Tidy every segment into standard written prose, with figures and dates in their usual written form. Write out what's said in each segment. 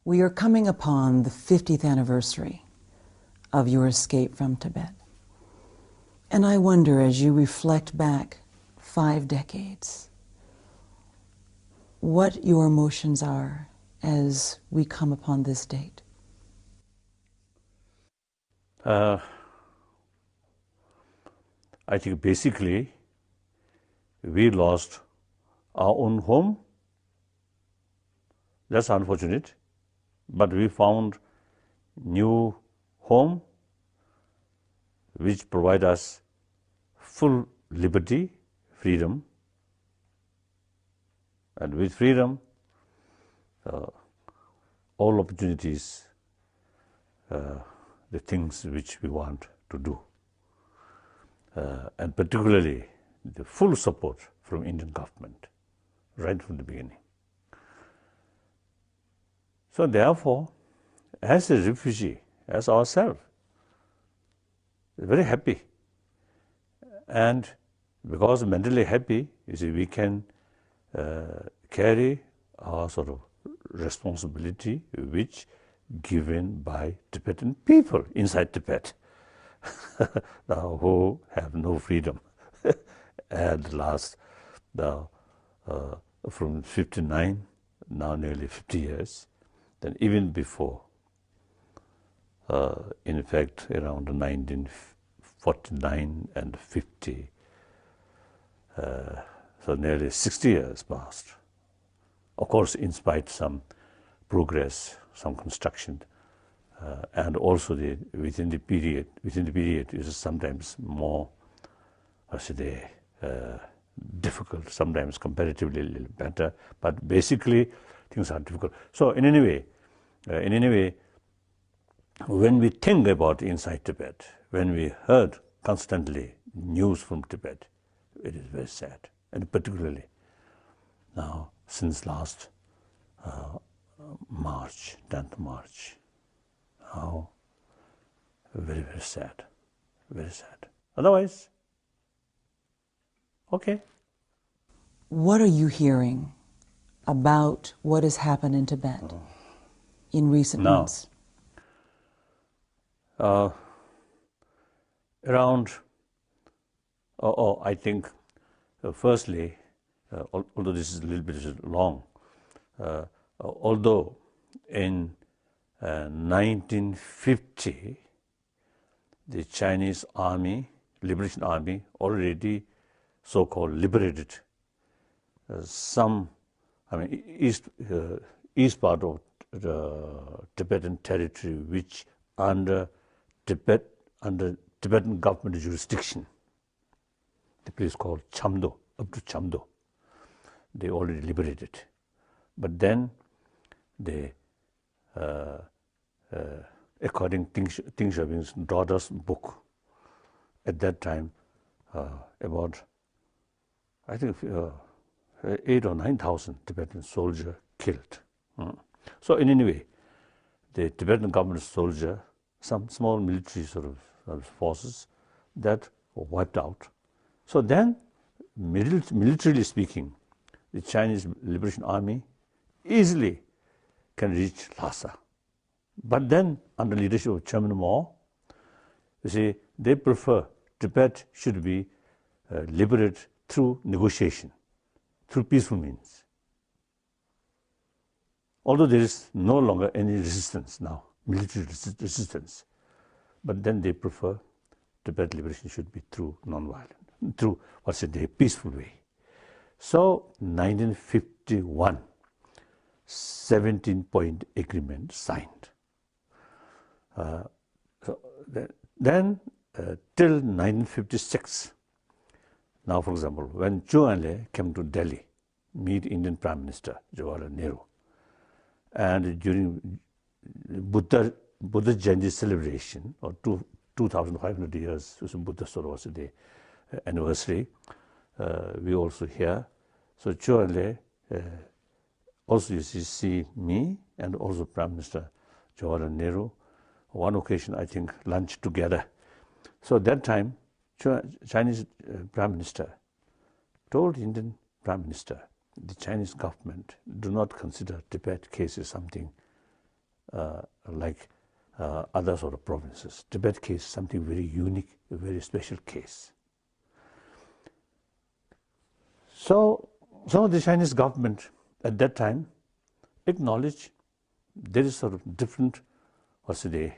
We are coming upon the 50th anniversary of your escape from Tibet. And I wonder, as you reflect back 5 decades, what your emotions are as we come upon this date. I think basically we lost our own home. That's unfortunate, but we found new home which provide us full liberty, freedom, and with freedom, all opportunities, the things which we want to do, and particularly the full support from Indian government right from the beginning. So therefore, as a refugee, as ourselves, very happy. And because mentally happy, you see, we can carry our sort of responsibility which given by Tibetan people inside Tibet now, who have no freedom at last now, from 59, now nearly 50 years, then even before, in fact, around 1949 and 50, so nearly 60 years passed. Of course, in spite of some progress, some construction, and also within the period is sometimes more, I say, difficult, sometimes comparatively a little better, but basically things are difficult. So in any way, when we think about inside Tibet, when we heard constantly news from Tibet, it is very sad, and particularly now since last March, 10th March, now very, very sad, very sad. Otherwise, okay. What are you hearing about what has happened in Tibet in recent months? I think, firstly, although this is a little bit long, although in 1950, the Chinese army, Liberation Army, already so-called liberated some, east part of the Tibetan territory, which under Tibetan government jurisdiction, the place called Chamdo, up to Chamdo, they already liberated. But then they, according to Deng Xiaoping's daughter's book, at that time, about, I think, 8,000 or 9,000 Tibetan soldiers killed. So in any way, the Tibetan government soldier, some small military sort of forces that were wiped out. So then, militarily speaking, the Chinese Liberation Army easily can reach Lhasa. But then, under leadership of Chairman Mao, you see, they prefer Tibet should be liberated through negotiation, through peaceful means. Although there is no longer any resistance now, military resistance, but then they prefer Tibet liberation should be through non-violent, through, peaceful way. So, 1951, 17-point agreement signed. Then, till 1956, now, for example, when Zhou Enlai came to Delhi, meet Indian Prime Minister Jawaharlal Nehru, and during Buddha Jayanti celebration, or 2,500 years, Buddha Saraswati anniversary, we also hear. So Zhou Enlai also you see me and also Prime Minister Jawaharlal Nehru. One occasion, I think, lunch together. So that time, Chinese Prime Minister told Indian Prime Minister, the Chinese government do not consider Tibet case as something like other sort of provinces. Tibet case, something very unique, a very special case. So some of the Chinese government at that time acknowledged there is sort of different, what's the,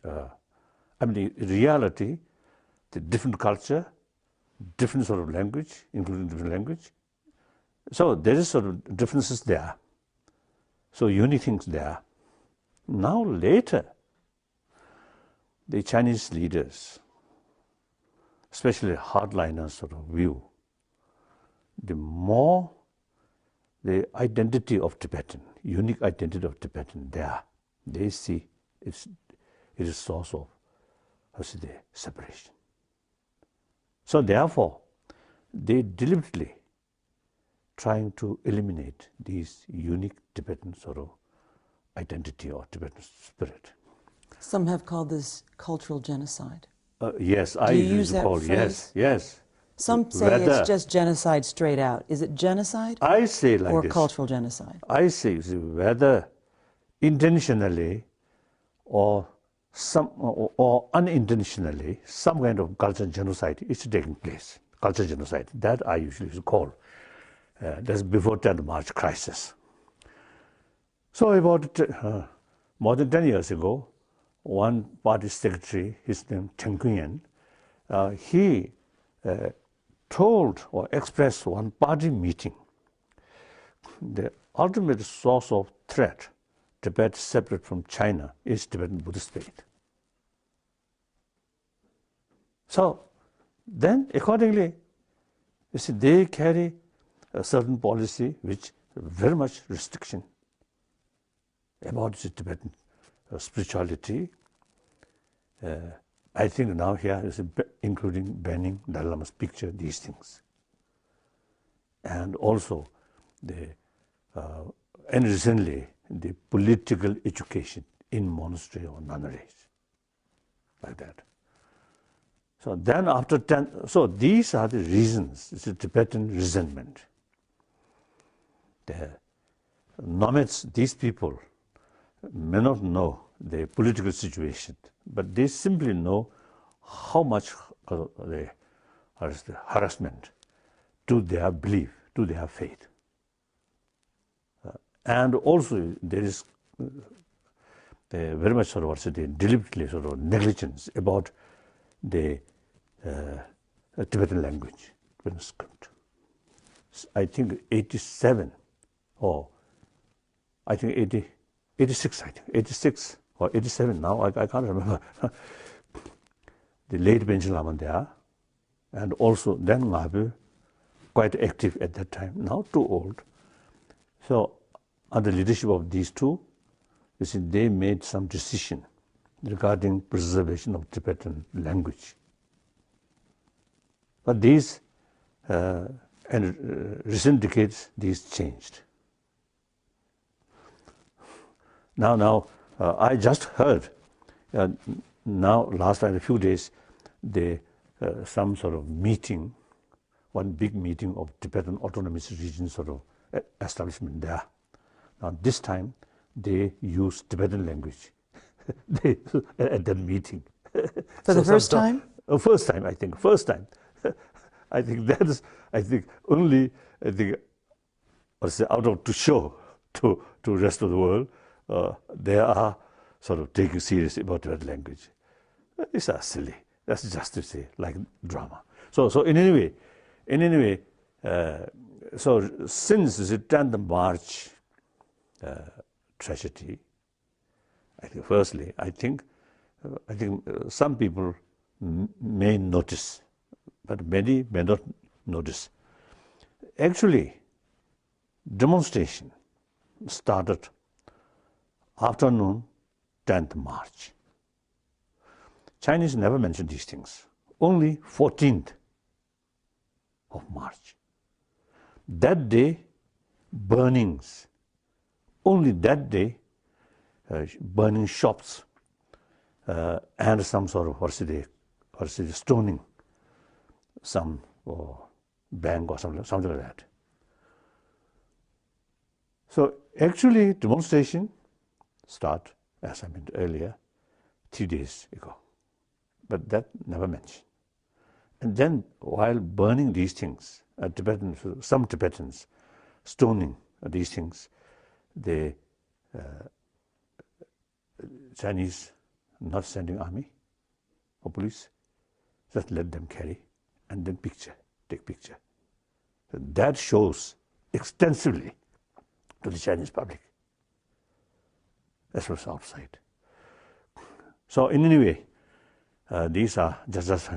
I mean, in reality, the different culture, different sort of language, including different language. So there is sort of differences there. So unique things there. Now later, the Chinese leaders, especially hardliners sort of view, the more the identity of Tibetan, unique identity of Tibetan there, they see it is a source of, separation. So therefore, they deliberately trying to eliminate these unique Tibetan sort of identity or Tibetan spirit. Some have called this cultural genocide. Yes, I use that call phrase? Yes. Some say it's just genocide straight out. Is it genocide? I say like or this. Cultural genocide? I say whether intentionally or unintentionally, some kind of cultural genocide is taking place. Cultural genocide, that I usually call. That's before 10th March crisis. So about more than 10 years ago, one party secretary, his name Chen Kuyan, he told or expressed one party meeting, the ultimate source of threat, Tibet separate from China, is Tibetan Buddhist faith. So then accordingly, you see, they carry a certain policy which very much restriction about the Tibetan spirituality. I think now here is including banning Dalai Lama's picture, these things. And also and recently, the political education in monastery or nunneries, like that. So then after 10, so these are the reasons, it's a Tibetan resentment. The nomads, these people, may not know the political situation, but they simply know how much the harassment to their belief, to their faith. And also there is very much sort of deliberately sort of negligence about the Tibetan language, Tibetan script. I think 87 or I think 86, I think 86 or 87 now, I can't remember. The late Benchen Lama there, and also then Ngabe, quite active at that time, now too old. So under the leadership of these two, you see, they made some decision regarding preservation of Tibetan language. But these, and recent decades, these changed. Now, I just heard, now last a few days, some sort of meeting, one big meeting of Tibetan autonomous region sort of establishment there. Now this time, they use Tibetan language at that meeting. For the first time? First time, I think. First time. I think that is, only, out of to show to rest of the world, they are sort of taking serious about Tibetan language. These are silly. That's just to say, like drama. So in any way, so since the 10th March tragedy, I think firstly, I think some people may notice, but many may not notice. Actually, demonstration started afternoon 10th March. Chinese never mention these things. Only 14th of March. That day, burnings. Only that day, burning shops and some sort of stoning, some bank or something like that. So actually, demonstration start as I mentioned earlier, 3 days ago. But that never mentioned. And then while burning these things, some Tibetans stoning these things, the Chinese not sending army or police, just let them carry and then take picture. So that shows extensively to the Chinese public as well as outside. So in any way, these are just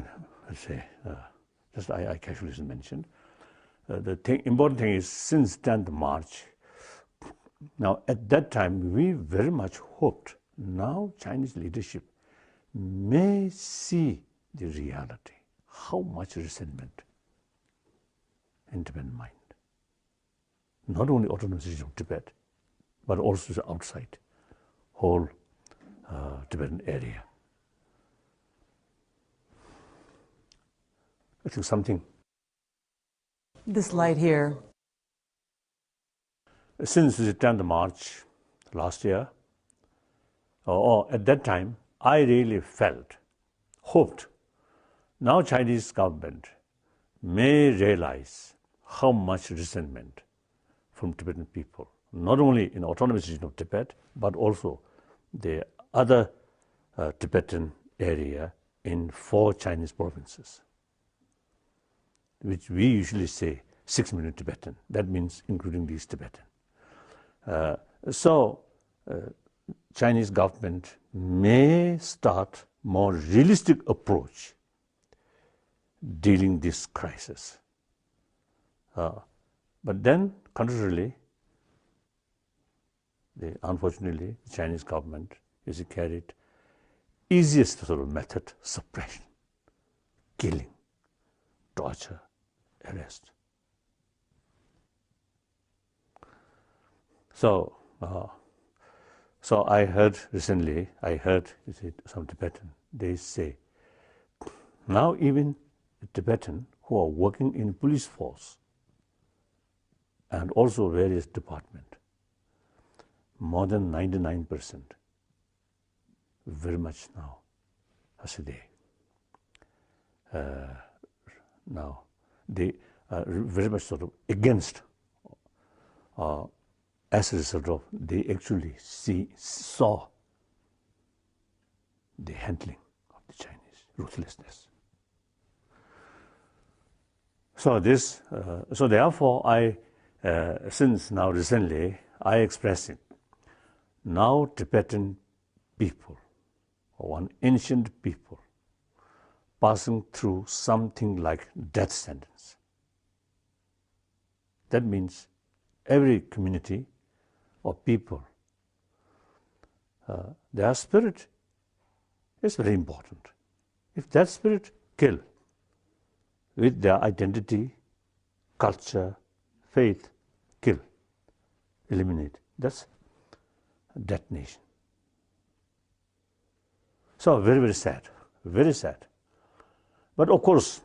I casually mentioned. The important thing is since 10th March, now at that time we very much hoped now Chinese leadership may see the reality, how much resentment in Tibetan mind. Not only autonomous region of Tibet, but also the outside, whole Tibetan area. I think something. This light here. Since the 10th March last year, or at that time, I really hoped, now Chinese government may realize how much resentment from Tibetan people, not only in autonomous region of Tibet, but also the other Tibetan area in 4 Chinese provinces, which we usually say 6 million Tibetan. That means including these Tibetan. So Chinese government may start more realistic approach dealing this crisis. But then, contrarily, unfortunately, the Chinese government is carried easiest sort of method: suppression, killing, torture, arrest. So I heard recently, some Tibetan, they say, now even the Tibetan who are working in police force and also various department, more than 99%, very much now, now they are very much sort of against, as a result of they actually saw the handling of the Chinese ruthlessness. So so therefore since now recently I expressing, now Tibetan people, one ancient people, passing through something like death sentence. That means every community or people, their spirit is very important. If that spirit kill with their identity, culture, faith, kill, eliminate, that's detonation. So very, very sad, very sad. But of course,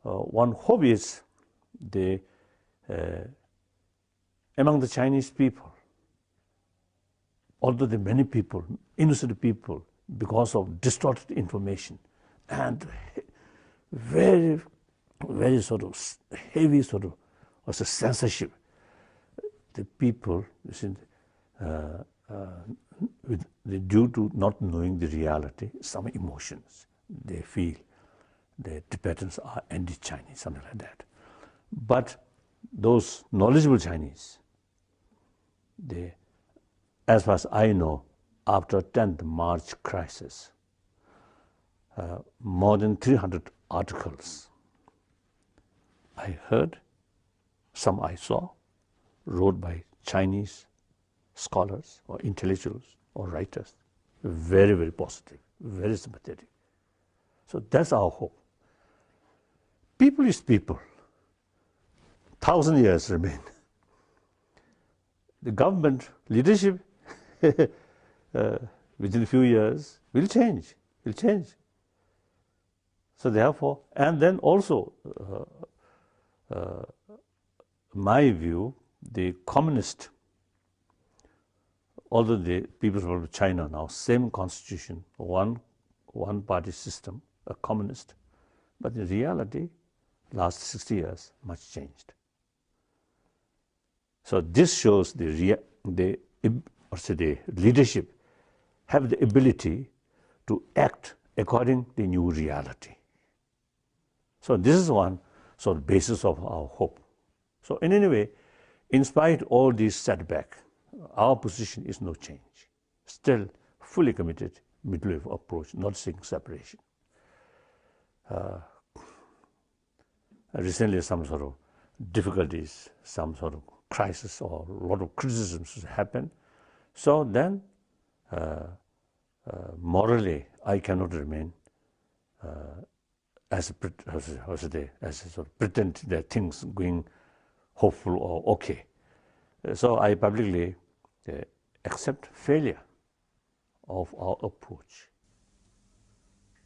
one hope is among the Chinese people, although the many people, innocent people, because of distorted information and very, very sort of heavy sort of also censorship, the people, due to not knowing the reality, some emotions, they feel the Tibetans are anti-Chinese, something like that. But those knowledgeable Chinese, as far as I know, after 10th March crisis, more than 300 articles I heard, some I saw, wrote by Chinese scholars or intellectuals or writers, very, very positive, very sympathetic. So that's our hope. People is people. 1,000 years remain. The government leadership within a few years will change, So therefore, and then also, my view, the communist although the People's Republic of China now, same constitution, one party system, a communist, but in reality, last 60 years, much changed. So this shows the leadership have the ability to act according to the new reality. So this is one sort of basis of our hope. So in any way, in spite of all these setbacks, our position is no change. Still fully committed middle-way approach, not seeking separation. Recently, some sort of difficulties, some sort of crisis or a lot of criticisms happened. So then, morally, I cannot remain as a sort of pretend that things going hopeful or okay. So I publicly accept failure of our approach.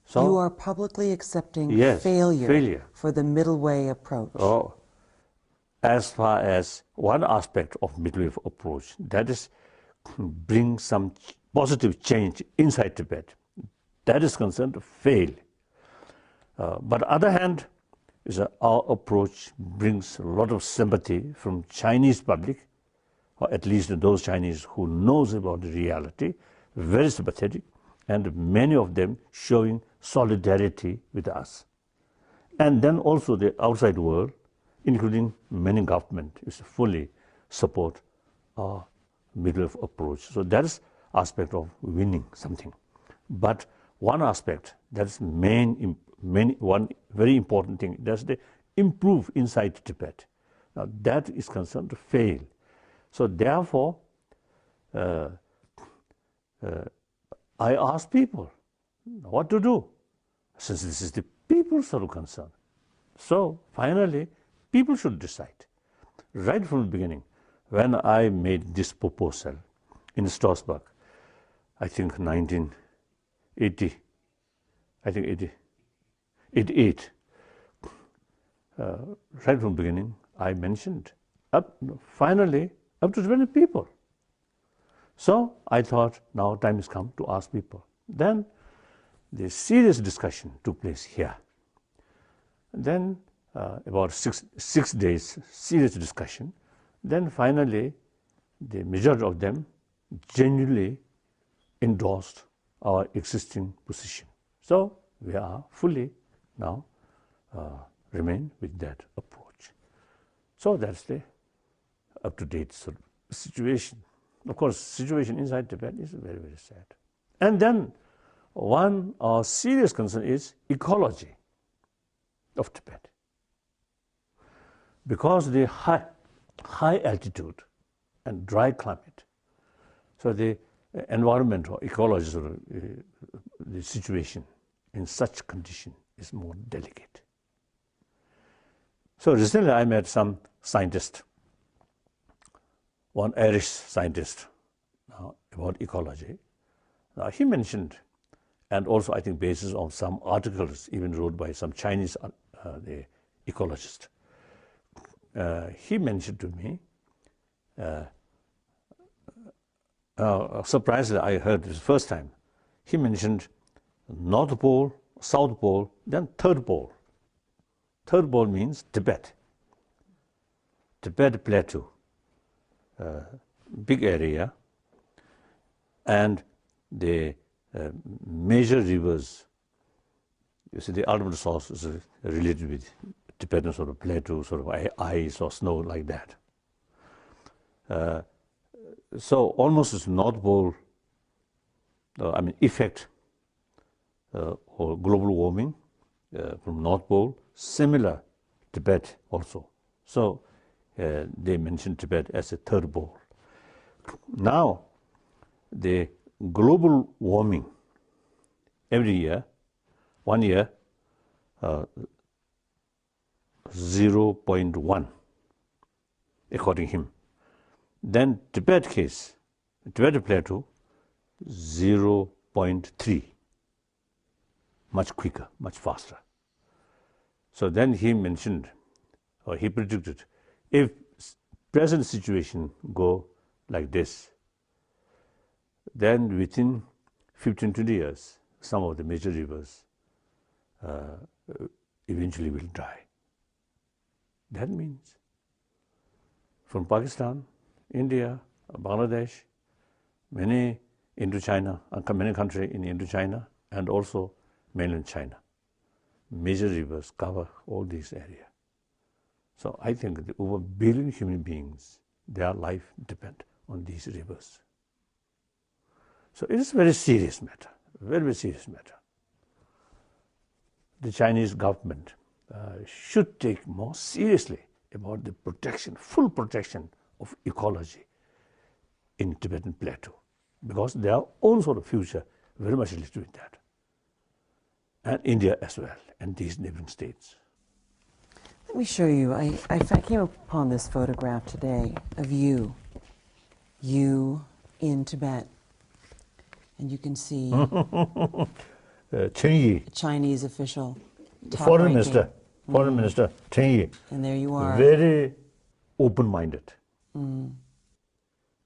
So you are publicly accepting yes, failure for the middle way approach. Oh, as far as one aspect of middle way approach, that is bring some positive change inside Tibet. That is concerned, fail. But on the other hand, is our approach brings a lot of sympathy from Chinese public, or at least those Chinese who knows about the reality, very sympathetic, and many of them showing solidarity with us. And then also the outside world, including many government, is fully support our middle approach. So that is aspect of winning something. But one aspect, that's one very important thing, that's the improve inside Tibet. Now that is concerned to fail. So therefore, I ask people what to do, since this is the people's sort of concern. So finally, people should decide. Right from the beginning, when I made this proposal in Strasbourg, I think 1988, right from the beginning, I mentioned finally up to 20 people. So I thought now time has come to ask people. Then the serious discussion took place here. Then about six days serious discussion. Then finally the majority of them genuinely endorsed our existing position. So we are fully now remain with that approach. So that's the up-to-date sort of situation. Of course, situation inside Tibet is very, very sad. And then one serious concern is ecology of Tibet. Because the high altitude and dry climate, so the environment or ecology, sort of, the situation in such condition is more delicate. So recently I met some scientist, one Irish scientist about ecology. He mentioned, and also I think basis on some articles even wrote by some Chinese the ecologist. He mentioned to me, surprisingly I heard this first time, he mentioned North Pole, South Pole, then Third Pole. Third Pole means Tibet. Tibet Plateau, big area, and the major rivers, you see the ultimate source is related with Tibetan sort of plateau, sort of ice or snow like that. So almost as North Pole, effect or global warming from North Pole, similar Tibet also. So they mentioned Tibet as a third pole. Now, the global warming every year, 1 year, 0.1, according to him. Then Tibet case, Tibet plateau, 0.3, much quicker, much faster. So then he mentioned, or he predicted, if present situation go like this, Then within 15, 20 years, some of the major rivers eventually will dry. That means from Pakistan, India, Bangladesh, many Indochina, many countries in Indochina, and also mainland China. Major rivers cover all these areas. So I think the over billion human beings, their life depends on these rivers. So it is a very serious matter, very, very serious matter. The Chinese government should take more seriously about the protection, full protection of ecology in Tibetan Plateau, because their own sort of future very much related with that. And India as well, and these neighboring states. Let me show you. I came upon this photograph today of you in Tibet. And you can see Chen Yi, Chinese official, foreign minister Chen Yi. And there you are. Very open-minded.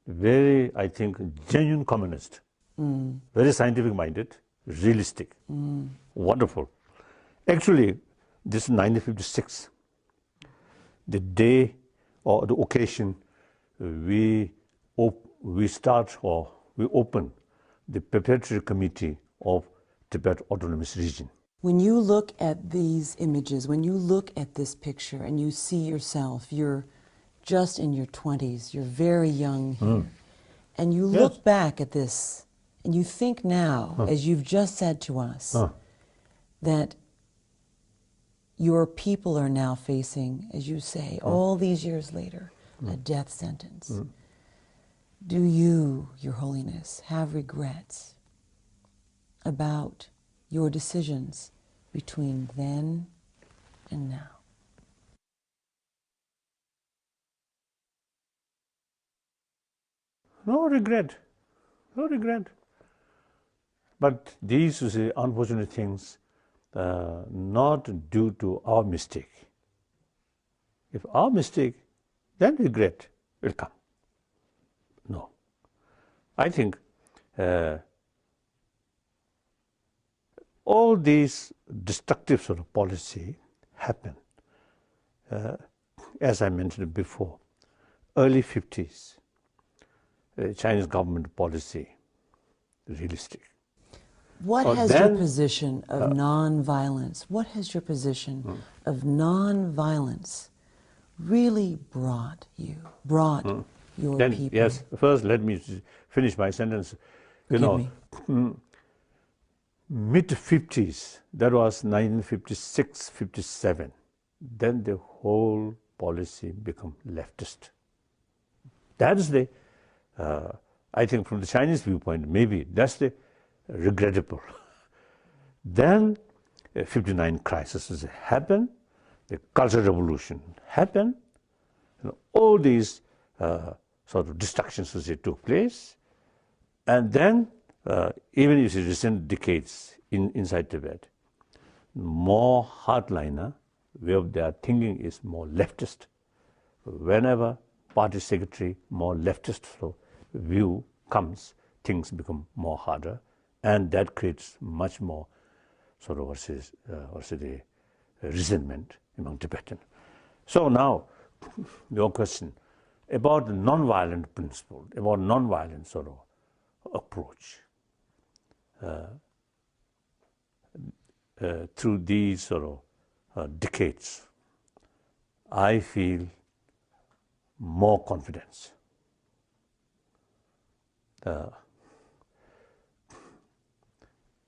Very, I think, genuine communist. Very scientific-minded, realistic. Wonderful. Actually, this is 1956. The day or the occasion we open the preparatory committee of Tibet Autonomous Region. When you look at these images, when you look at this picture and you see yourself, you're just in your 20s, you're very young here, and you look back at this and you think now, as you've just said to us, that your people are now facing, as you say, all these years later, a death sentence. Do you, Your Holiness, have regrets about your decisions between then and now? No regret, no regret. But these are the unfortunate things, not due to our mistake. If our mistake, then regret will come. No. I think all these destructive sort of policy happen, as I mentioned before, early 50s, Chinese government policy, realistic. What has your position of non-violence, what has your position of non-violence really brought you, your people? Yes, first let me finish my sentence. Mid-50s, that was 1956, 57, then the whole policy became leftist. That is the, I think from the Chinese viewpoint, maybe that's the regrettable. Then 59 crisis happened, the Cultural Revolution happened, all these sort of destructions took place, and then even in recent decades inside Tibet, more hardliner, where their thinking is more leftist. Whenever party secretary, more leftist view comes, things become more harder, and that creates much more sort of the resentment among Tibetan. So now, your question about the non-violent principle, about non-violent sort of approach. Through these sort of decades, I feel more confidence.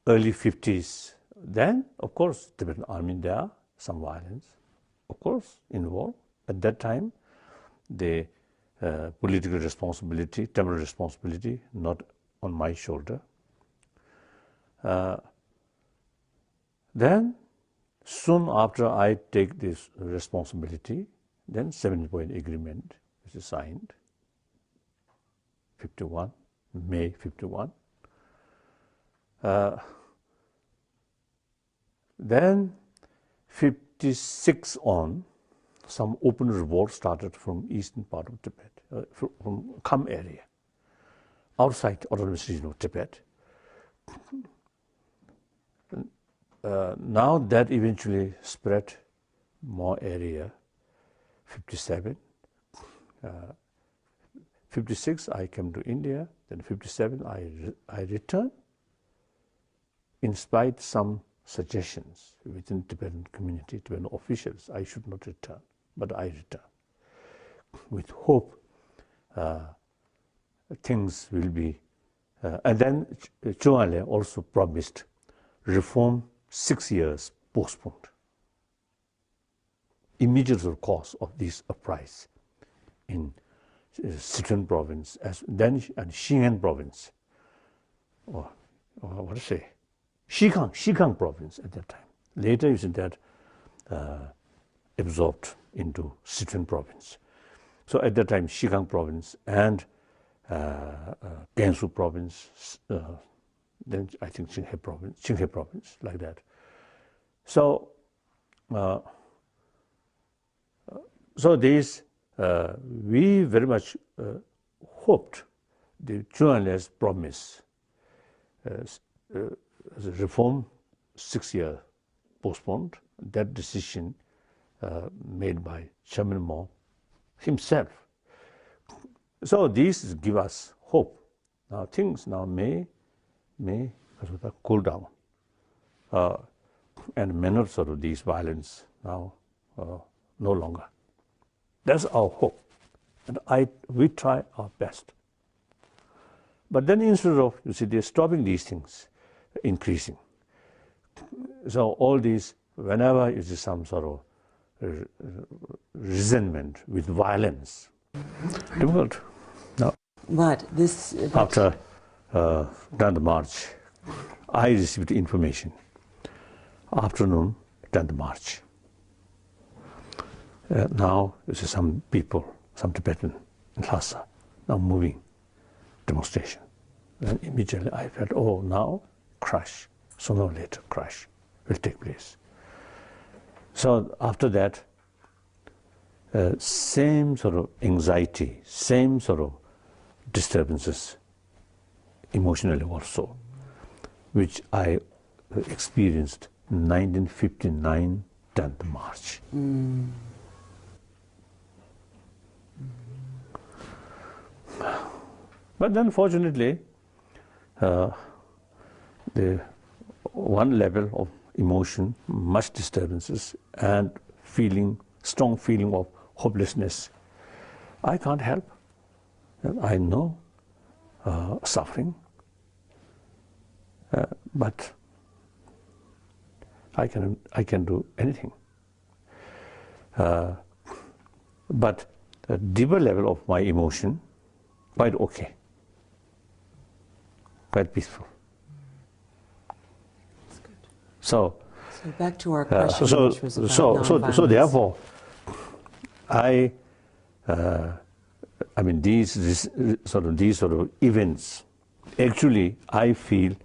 Early 50s, then of course Tibetan army, there are some violence, of course, involved. At that time, the political responsibility, temporal responsibility, not on my shoulder. Then, soon after I take this responsibility, then 7-point agreement is signed, 51, May 51. Then 56 on, some open revolt started from eastern part of Tibet, from Kham area. outside autonomous region of Tibet. Now that eventually spread more area, 57. 56 I came to India, then 57 I returned, in spite some suggestions within Tibetan community, Tibetan officials, I should not return, but I returned with hope things will be, and then Chuale also promised reform 6 years postponed. Immediate cause of this uprising in Sichuan province, and Xinjiang province, or what to say, Xikang province at that time. Later, you see that absorbed into Sichuan province. So at that time, Xikang province and Gansu province, then I think Qinghai province, like that. So, this we very much hoped the Chuanle's promise as a reform 6 years postponed. That decision made by Chairman Mo himself. So these give us hope. Now things now may cool down, and manner sort of these violence now no longer. That's our hope, and we try our best. But then instead of, you see, they're stopping these things increasing. So all these, whenever you see some sort of resentment with violence, difficult. No. But this... After done the march, I received information. Afternoon, done the march. Now, you see some people, some Tibetan in Lhasa, now moving demonstration. And immediately I felt, oh, now crash, sooner or later crash will take place. So after that, same sort of anxiety, same sort of disturbances, emotionally also, which I experienced in 1959 10th March. But then fortunately, the one level of emotion, much disturbances, and strong feeling of hopelessness, I can't help. I know suffering, but I can do anything. But the deeper level of my emotion, quite okay, quite peaceful. That's good. So back to our question, which was about nonviolence. So therefore, I mean these sort of events, actually I feel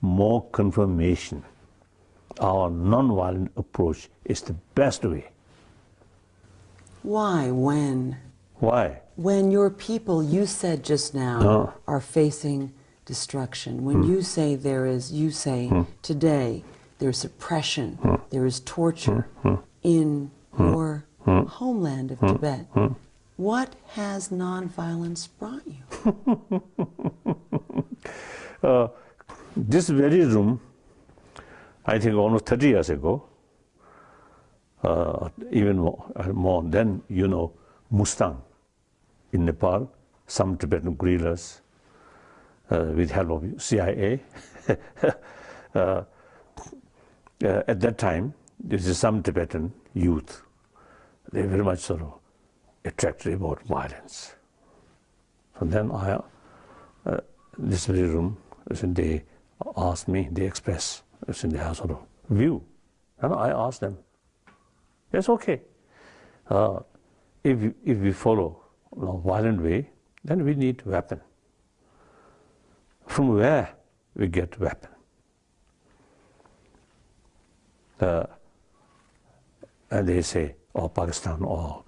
more confirmation. Our non-violent approach is the best way. Why? When? Why? When your people, you said just now, are facing destruction. When you say today there's suppression, there is torture in your homeland of Tibet. What has nonviolence brought you? This very room, I think almost 30 years ago, even more then, you know, Mustang in Nepal, some Tibetan guerrillas with help of CIA. At that time, there is some Tibetan youth. They very much sort of attracted about violence. So then this very room, they asked me, they expressed their sort of view. And I asked them, it's okay. If we follow a violent way, then we need weapon. From where we get weapon? And they say, or Pakistan, or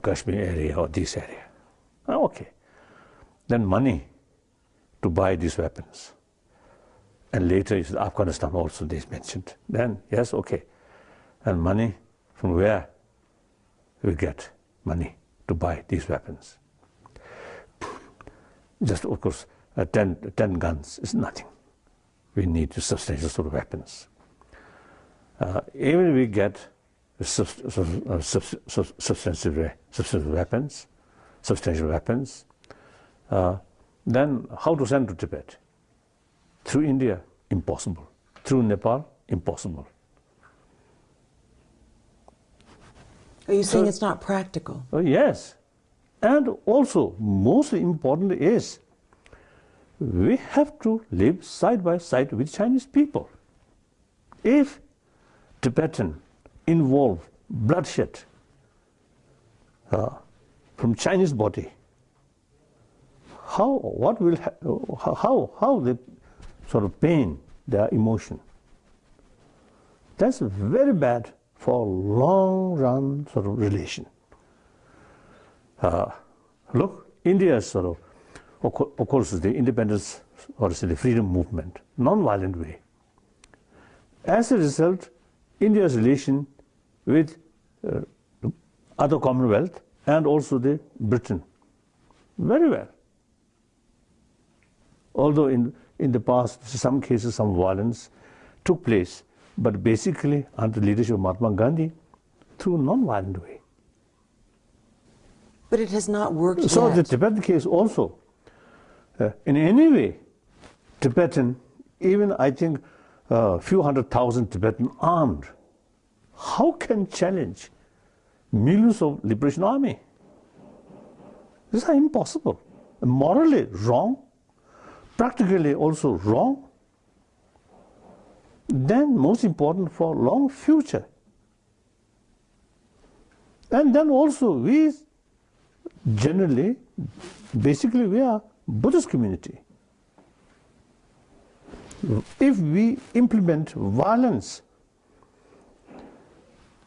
Kashmir area, or this area. Okay. then money to buy these weapons. And later, Afghanistan also they mentioned. Then, yes, okay. And money, from where we get money to buy these weapons? Just, of course, 10 guns is nothing. We need substantial sort of weapons. Even we get substantial weapons, then how to send to Tibet? Through India, impossible. Through Nepal, impossible. Are you saying it's not practical? Yes. And also, most important is, we have to live side by side with Chinese people. If Tibetan involve bloodshed from Chinese body, how they sort of pain their emotion? That's very bad for long run sort of relation. Look, India is of course, the independence or the freedom movement, non-violent way. As a result, India's relation with other Commonwealth and also the Britain, very well. Although in the past, some cases, some violence took place, but basically under the leadership of Mahatma Gandhi, through a non-violent way. But it has not worked yet. So the Tibetan case also, in any way, Tibetan, even I think a few 100,000 Tibetan armed, how can challenge millions of liberation army? This is impossible. Morally wrong, practically also wrong. Then most important for long future. And then also we generally, basically we are Buddhist community. If we implement violence,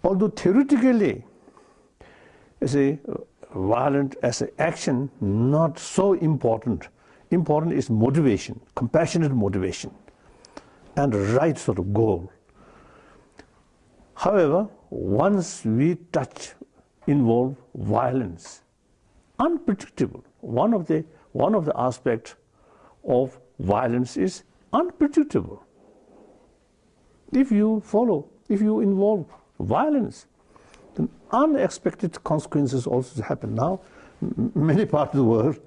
although theoretically as a violent as an action, not so important. Important is motivation, compassionate motivation, and right sort of goal. However, once we involve violence, unpredictable. One of the aspects of violence is unpredictable. If you involve violence, then unexpected consequences also happen. Now, many parts of the world,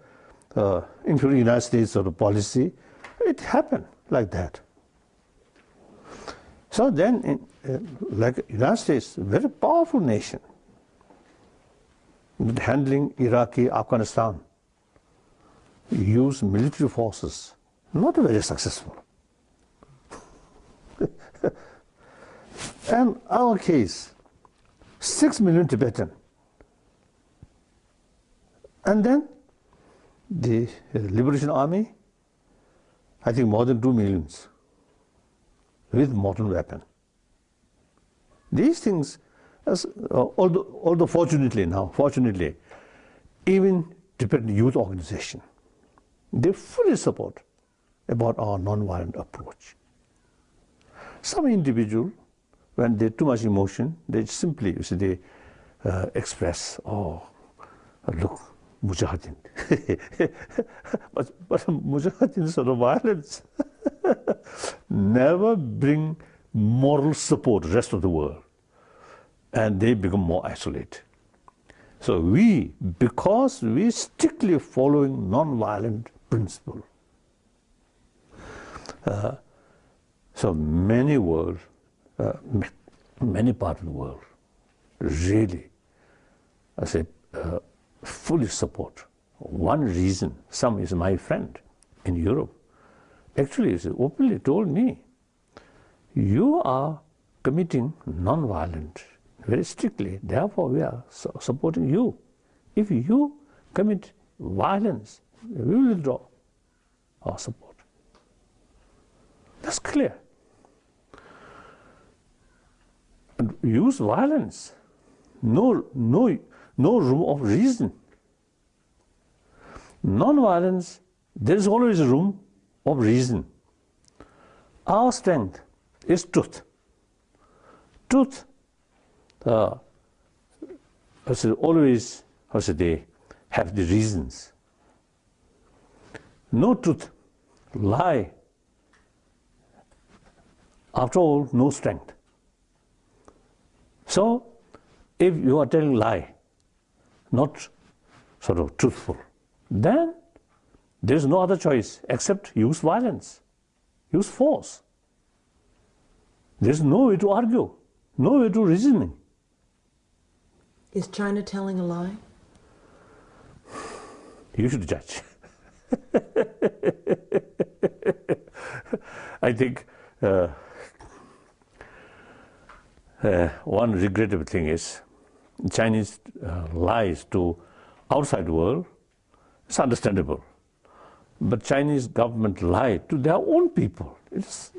including the United States sort of policy, it happened like that. So then, like the United States, a very powerful nation, handling Iraqi, Afghanistan, use military forces, not very successful. And our case, 6 million Tibetan. And then the Liberation Army, I think more than 2 million with modern weapon. These things, although fortunately, even Tibetan youth organization, they fully support about our non-violent approach. Some individual, when they too much emotion, they simply, they express, oh, look, mujahideen. but mujahideen sort of violence never bring moral support rest of the world, and they become more isolated. So because we strictly following non-violent principle, so many parts of the world really, I say, fully support. One reason, some is my friend in Europe, actually openly told me, you are committing non-violent very strictly, therefore we are supporting you. If you commit violence, we will withdraw our support. That's clear. And use violence, no room of reason. Non-violence, there is always room of reason. Our strength is truth. Truth always, they have the reasons. No truth, lie. After all, no strength. So, if you are telling lie, not sort of truthful, then there is no other choice except use violence, use force. There is no way to argue, no way to reasoning. Is China telling a lie? You should judge. I think one regrettable thing is Chinese lies to outside world. It's understandable. But Chinese government lie to their own people. It's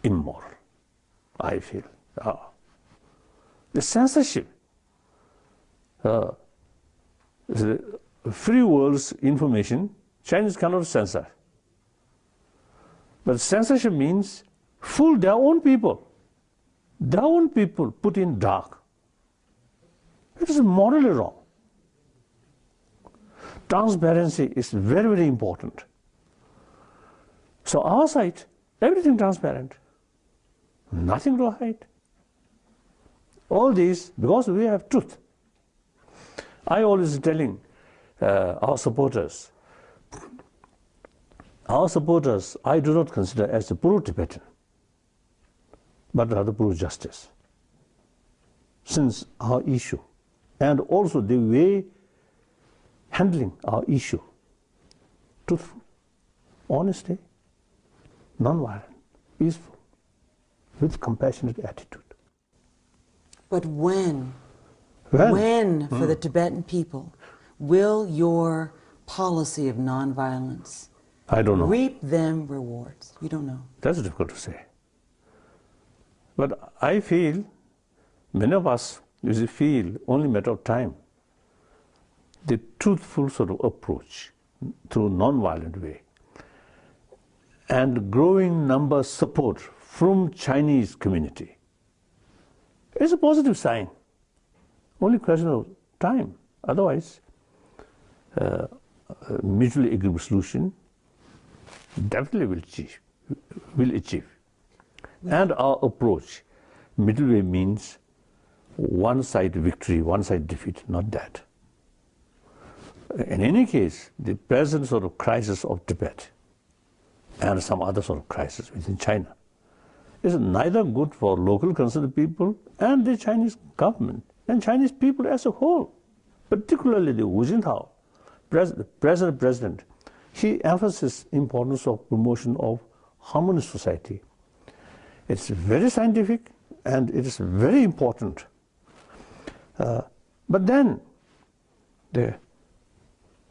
immoral, I feel. The censorship. The free world's information, Chinese cannot censor. But censorship means fool their own people. Their own people put in dark. It is morally wrong. Transparency is very, very important. So our side, everything transparent. Nothing to hide. All these, because we have truth. I always telling our supporters, I do not consider as a pro-Tibetan, but rather pro-justice. Since our issue, and also the way handling our issue, truthful, honesty, non-violent, peaceful, with compassionate attitude. But when for the Tibetan people, will your policy of nonviolence I don't know. reap them rewards? You don't know. That's difficult to say. But I feel, many of us feel only a matter of time. The truthful sort of approach through non-violent way and growing number support from Chinese community is a positive sign. Only question of time. Otherwise, mutually agreeable solution definitely will achieve. And our approach, middle way means one side victory, one side defeat, not that. In any case, the present sort of crisis of Tibet and some other sort of crisis within China is neither good for local concerned people and the Chinese government and Chinese people as a whole, particularly the Hu Jintao, present president. He emphasizes importance of promotion of harmonious society. It's very scientific and it is very important. But then the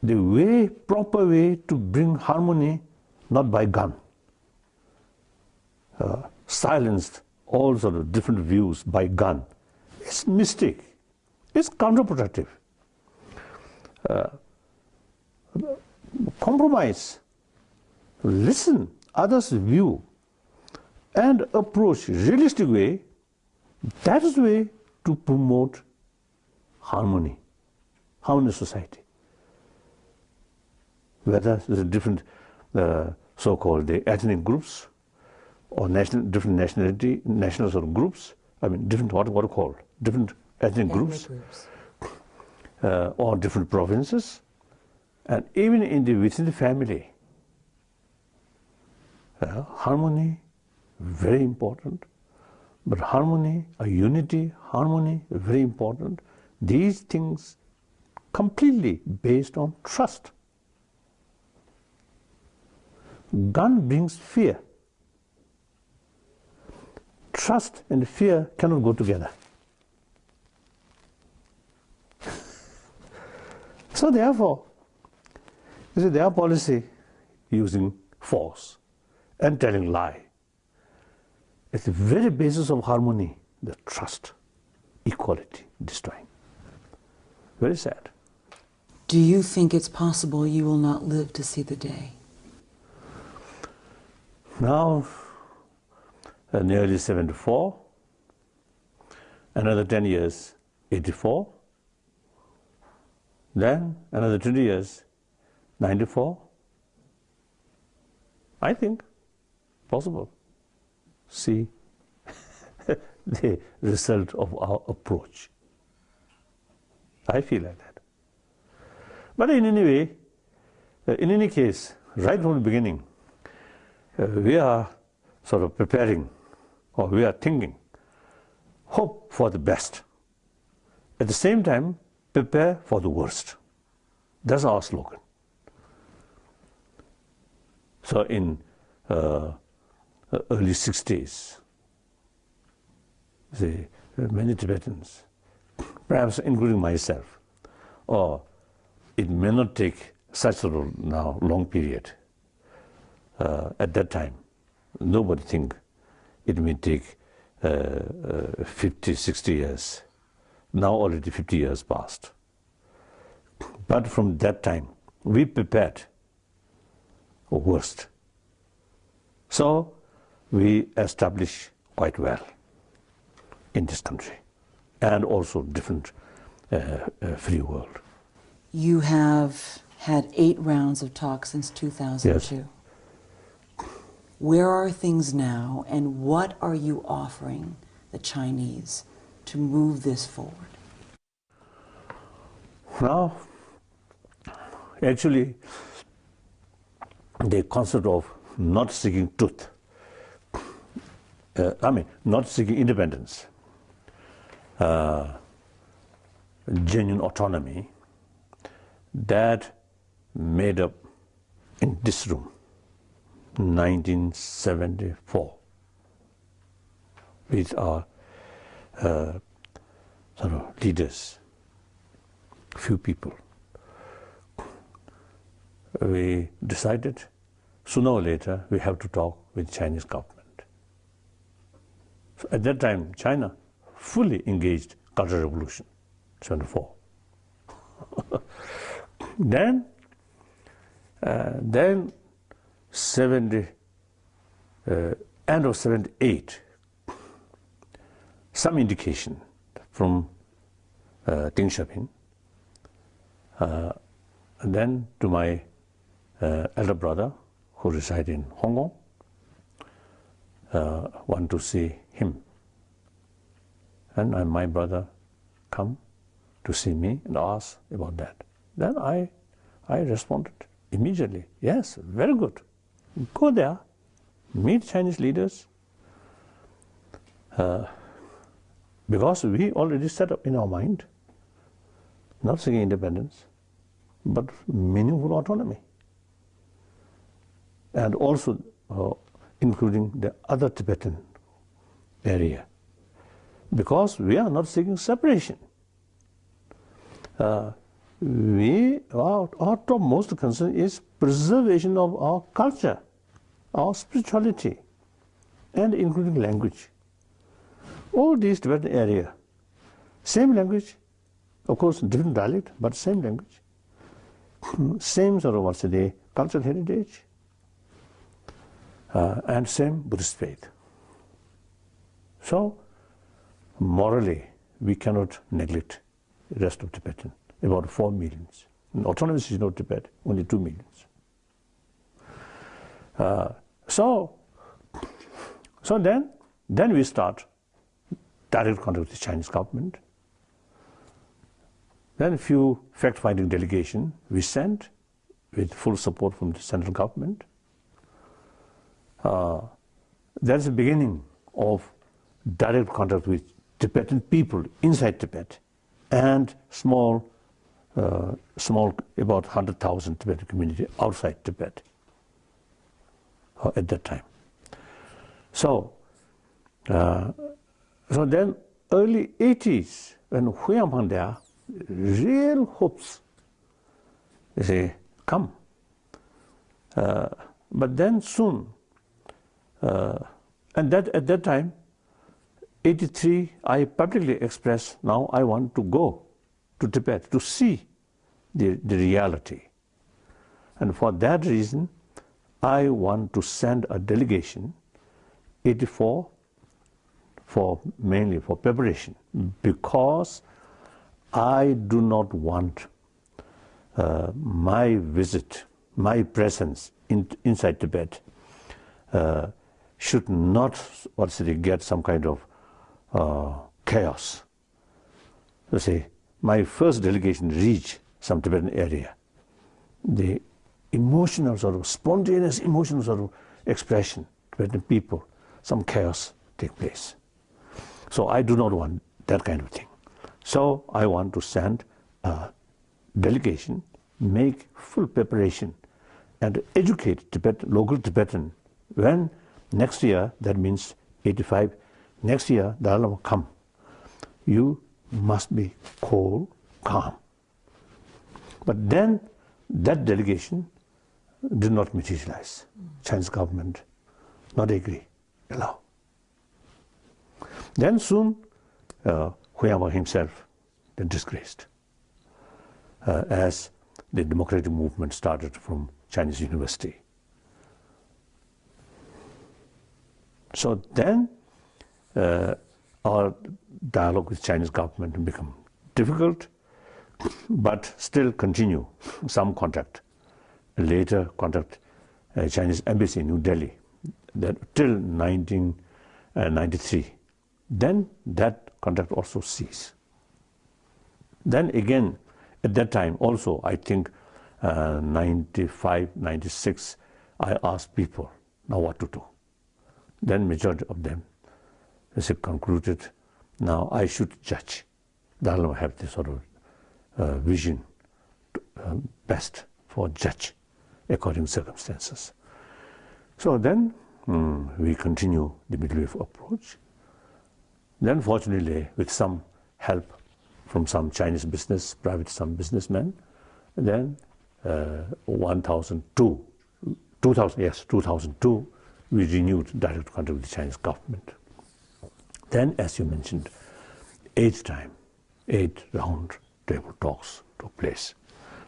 way, proper way to bring harmony, not by gun, silenced all sort of different views by gun, it's mistake. It's counterproductive. Compromise, listen others' view and approach realistic way, that is the way to promote harmony, harmonious society. Whether there's different so-called the ethnic groups or different national sort of groups, I mean different what are called, different ethnic groups. Or different provinces, and even within the family. Harmony, very important, but harmony, unity, harmony, very important. These things completely based on trust. Gun brings fear. Trust and fear cannot go together. So therefore, you see, their policy using force and telling lie, it's the very basis of harmony, the trust, equality, destroying. Very sad. Do you think it's possible you will not live to see the day? Now, nearly 74, another 10 years, 84, then another 20 years, 94. I think possible. See the result of our approach. I feel like that. But in any way, in any case, right from the beginning, we are sort of preparing, or we are thinking, hope for the best. At the same time, prepare for the worst. That's our slogan. So in early 60s, many Tibetans, perhaps including myself, or it may not take such a long period. At that time, nobody think it may take 50, 60 years. Now already 50 years passed. But from that time, we prepared for worst. So we established quite well in this country, and also different free world. You have had 8 rounds of talks since 2002. Yes. Where are things now, and what are you offering the Chinese to move this forward? Now, actually, the concept of not seeking truth, not seeking independence, genuine autonomy, that made up in this room, 1974, with our sort of leaders, few people. We decided sooner or later we have to talk with Chinese government. So at that time, China fully engaged Cultural Revolution, 74. Then 70, end of 78, some indication from Deng Xiaoping, and then to my elder brother who resides in Hong Kong, want to see him. And my brother come to see me and ask about that. Then I responded immediately, yes, very good. Go there, meet Chinese leaders, because we already set up in our mind, not seeking independence, but meaningful autonomy. And also including the other Tibetan area, because we are not seeking separation. Our topmost concern is preservation of our culture, our spirituality, and including language. All these Tibetan area, same language, of course different dialect, but same language, same sort of cultural heritage, and same Buddhist faith. So morally, we cannot neglect the rest of Tibetan, about 4 millions. In autonomous is not Tibet, only 2 millions. So then we start direct contact with the Chinese government. Then a few fact-finding delegation we sent with full support from the central government. That's the beginning of direct contact with Tibetan people inside Tibet, and small, about 100,000 Tibetan community outside Tibet at that time. So then early 80s, when Huyampang there, real hopes, they say, come. But then soon, and that at that time, 83, I publicly expressed, now I want to go to Tibet to see the reality. And for that reason, I want to send a delegation, 84, mainly for preparation, because I do not want my visit, my presence inside Tibet should not get some kind of chaos. So say, my first delegation reached some Tibetan area. The emotional spontaneous emotional expression Tibetan people, some chaos take place. So I do not want that kind of thing. So I want to send a delegation, make full preparation, and educate local Tibetan. When next year, that means 85, next year Dalai Lama come, you must be cool, calm. But then that delegation did not materialize. Chinese government not agree, allow. Then soon, Huyama himself then disgraced, as the democratic movement started from Chinese university. So then our dialogue with Chinese government become difficult, but still continue some contact. Later contact Chinese embassy in New Delhi, that till 1993. Then that contact also ceased. Then again, at that time also, I think 95, 96, I asked people, now what to do? Then majority of them, they concluded, now I should judge. Dalai Lama have this sort of vision, best for judge according to circumstances. So then we continue the middle wave approach. Then fortunately, with some help from some Chinese some businessmen, then 2002, we renewed direct contact with the Chinese government. Then, as you mentioned, 8 round table talks took place.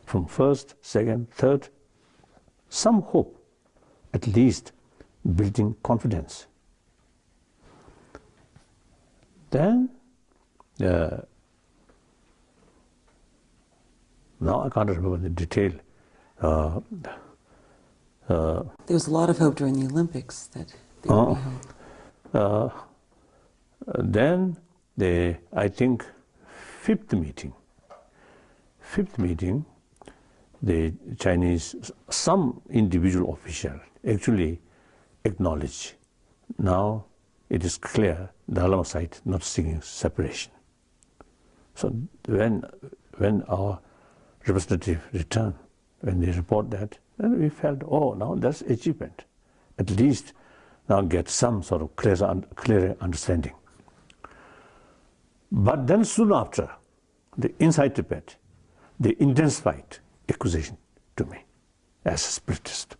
From first, second, third, some hope, at least building confidence. Then, now I can't remember the detail. There was a lot of hope during the Olympics that they would be held. Then, I think, fifth meeting, the Chinese, some individual official actually acknowledged. Now it is clear the Dalai Lama side not seeking separation. So when our representative returned, when they report that, then we felt, oh, now that's achievement. At least now get some sort of clearer understanding. But then soon after, inside Tibet, they intensified accusation to me as a spiritist.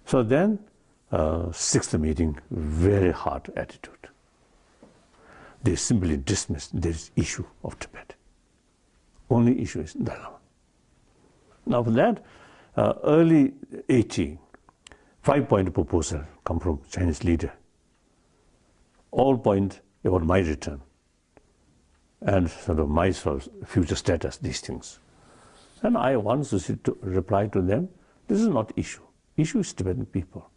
So then, 6th meeting, very hard attitude. They simply dismissed this issue of Tibet. Only issue is Dalai Lama. Now for that, early 80, 5-point proposal come from Chinese leader. All point about my return and sort of my future status, these things. And I once to reply to them, this is not issue. Issue is Tibetan people.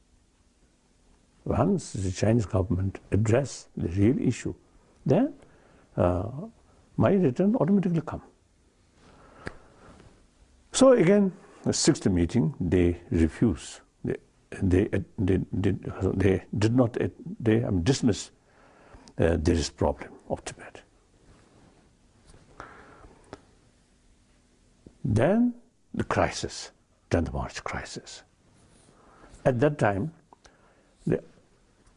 Once the Chinese government address the real issue, then my return automatically come. So again, the 6th meeting, they refuse. They did not dismiss there is problem of Tibet. Then the crisis, 10th March crisis. At that time,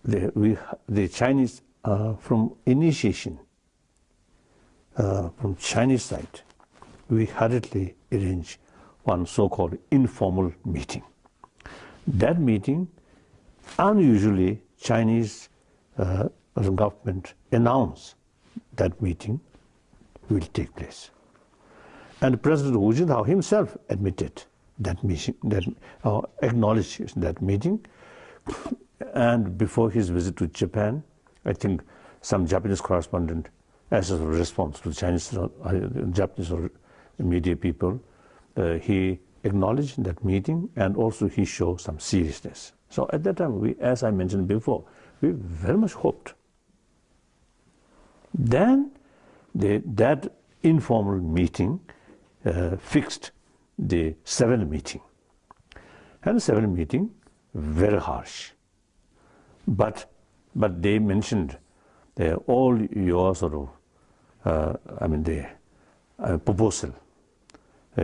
the Chinese, from initiation, from Chinese side, we hurriedly arranged one so-called informal meeting. That meeting, unusually, Chinese government announced that meeting will take place. And President Hu Jintao himself admitted that meeting, acknowledged that meeting. And before his visit to Japan, I think some Japanese correspondent, as a response to Chinese, Japanese media people, he acknowledged that meeting, and also he showed some seriousness. So at that time, we, as I mentioned before, we very much hoped. Then that informal meeting fixed the 7th meeting. And the 7th meeting, very harsh. But they mentioned all your sort of, the proposal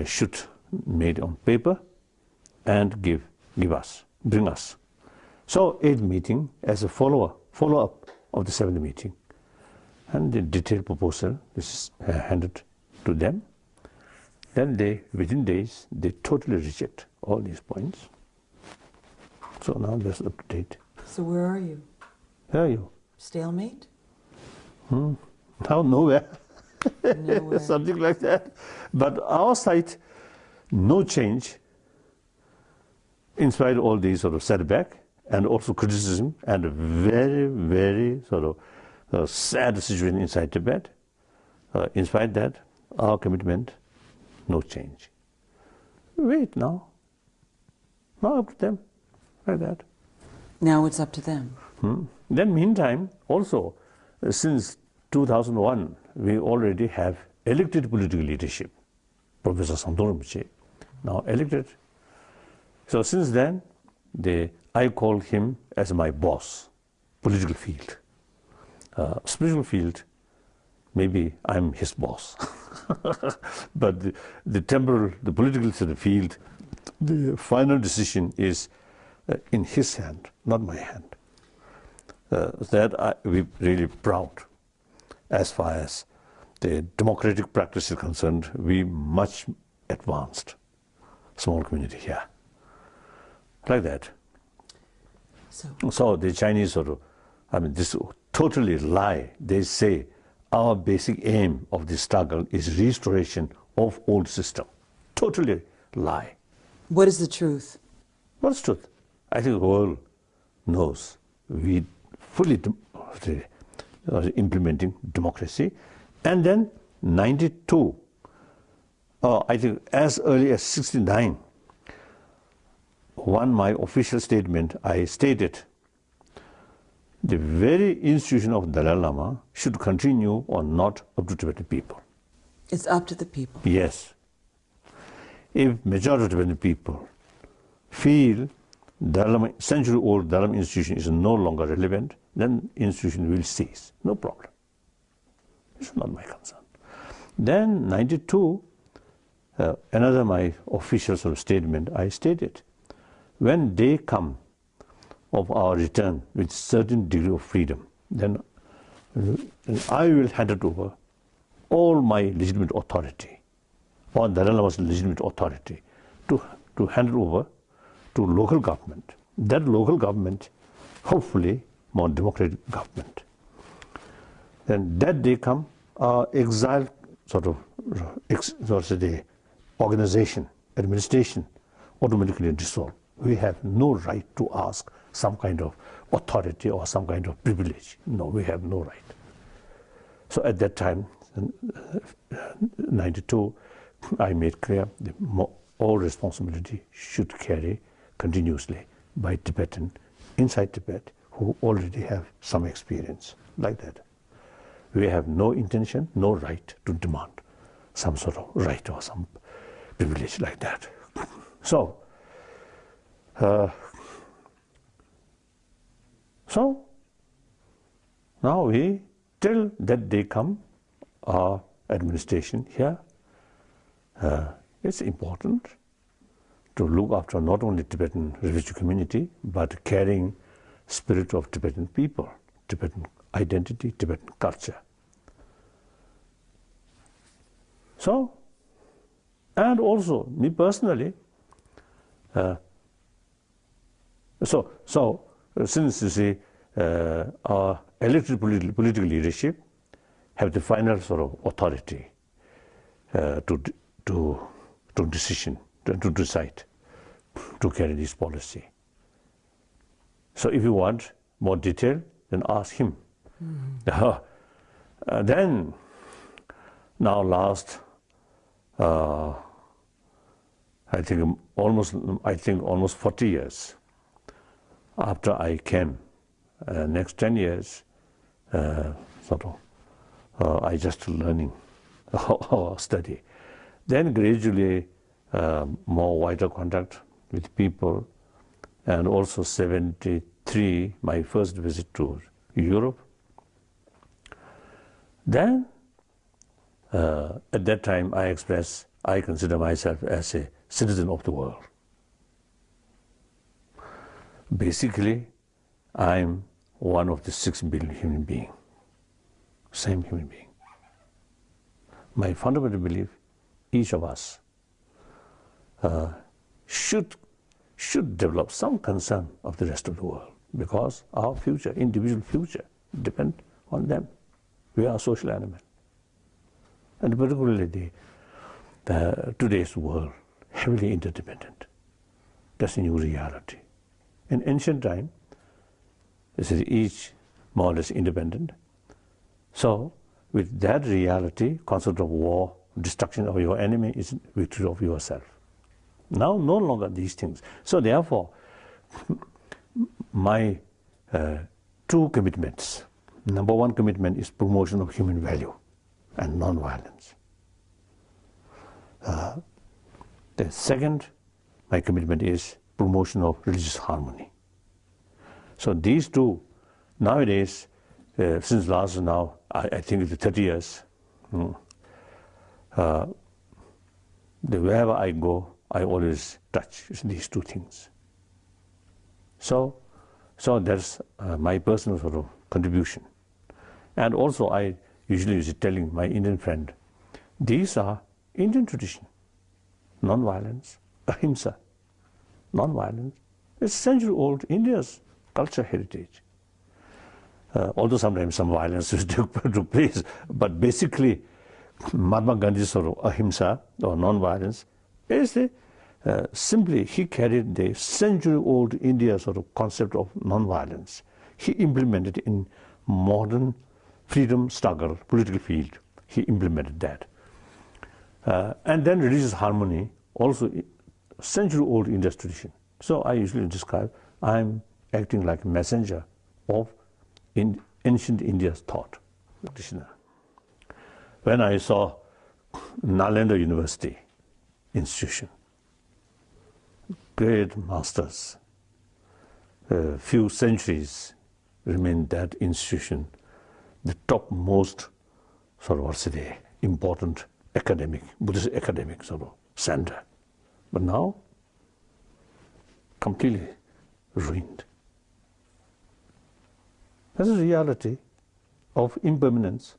should made on paper and bring us. So 8th meeting as a follow-up of the 7th meeting. And the detailed proposal is handed to them. Then within days, they totally reject all these points. So now that's up to date. So where are you? Where are you? Stalemate? Now nowhere. Nowhere. Something like that. But our side, no change, in spite of all these sort of setback and also criticism and a very, very sort of sad situation inside Tibet. In spite of that, our commitment, no change. Wait now. Now up to them, like that. Now it's up to them. Then meantime, also, since 2001, we already have elected political leadership. Professor Santong Rinpoche, now elected. So since then, I call him as my boss, political field. Spiritual field, maybe I'm his boss. But the political field, the final decision is in his hand, not my hand. We're really proud. As far as the democratic practice is concerned, we much advanced small community here. Like that. So the Chinese sort of, this totally lie. They say our basic aim of the struggle is restoration of old system. Totally lie. What is the truth? What's truth? I think the world knows we fully implementing democracy. And then 92, I think as early as 69, my official statement, I stated the very institution of Dalai Lama should continue or not up to Tibetan people. It's up to the people. Yes. If majority of Tibetan people feel century-old Dalai Lama institution is no longer relevant, then institution will cease. No problem. It's not my concern. Then 92, another my official sort of statement, I stated, when they come of our return with certain degree of freedom, then I will hand it over all my legitimate authority, or Dalai Lama's legitimate authority, to hand it over to local government. That local government, hopefully, more democratic government. Then that day come, our exiled the organization, administration, automatically dissolved. We have no right to ask some kind of authority or some kind of privilege. No, we have no right. So at that time, 92, I made clear that all responsibility should carry continuously by Tibetan inside Tibet who already have some experience like that. We have no intention, no right to demand some sort of right or some privilege like that. So now we, till that day come, our administration here, it's important to look after not only Tibetan refugee community, but carrying spirit of Tibetan people, Tibetan identity, Tibetan culture. So, and also me personally, since you see our elected political leadership have the final sort of authority to decide to carry this policy. So if you want more detail, then ask him. Then, now last, I think almost 40 years after I came, next 10 years, I just learning or study. Then gradually more wider contact with people, and also 73, my first visit to Europe. Then at that time I consider myself as a citizen of the world. Basically, I'm one of the 6 billion human beings, same human being. My fundamental belief, each of us should develop some concern of the rest of the world, because our future, individual future, depend on them. We are a social animal. And particularly today's world, heavily interdependent. That's a new reality. In ancient time, this is each more or less independent. So with that reality, concept of war, destruction of your enemy is victory of yourself. Now no longer these things. So therefore, my 2 commitments. Number 1 commitment is promotion of human value and non-violence. The second, my commitment is promotion of religious harmony. So these 2, nowadays, since last now, I think it's 30 years, wherever I go, I always touch these 2 things. So that's my personal sort of contribution. And also I usually is telling my Indian friend, these are Indian tradition, non-violence, ahimsa, non-violence. It's century-old India's culture heritage. Although sometimes some violence took place, but basically Mahatma Gandhi's sort of ahimsa or non-violence is simply he carried the century-old India sort of concept of non-violence. He implemented in modern freedom struggle, political field. He implemented that. And then religious harmony, also century-old India's tradition. So I usually describe, I'm acting like a messenger of ancient India's thought. When I saw Nalanda University institution, great masters, few centuries remained that institution, the topmost sort of, what's it, important academic, Buddhist academic sort of center. But now, completely ruined. That's the reality of impermanence.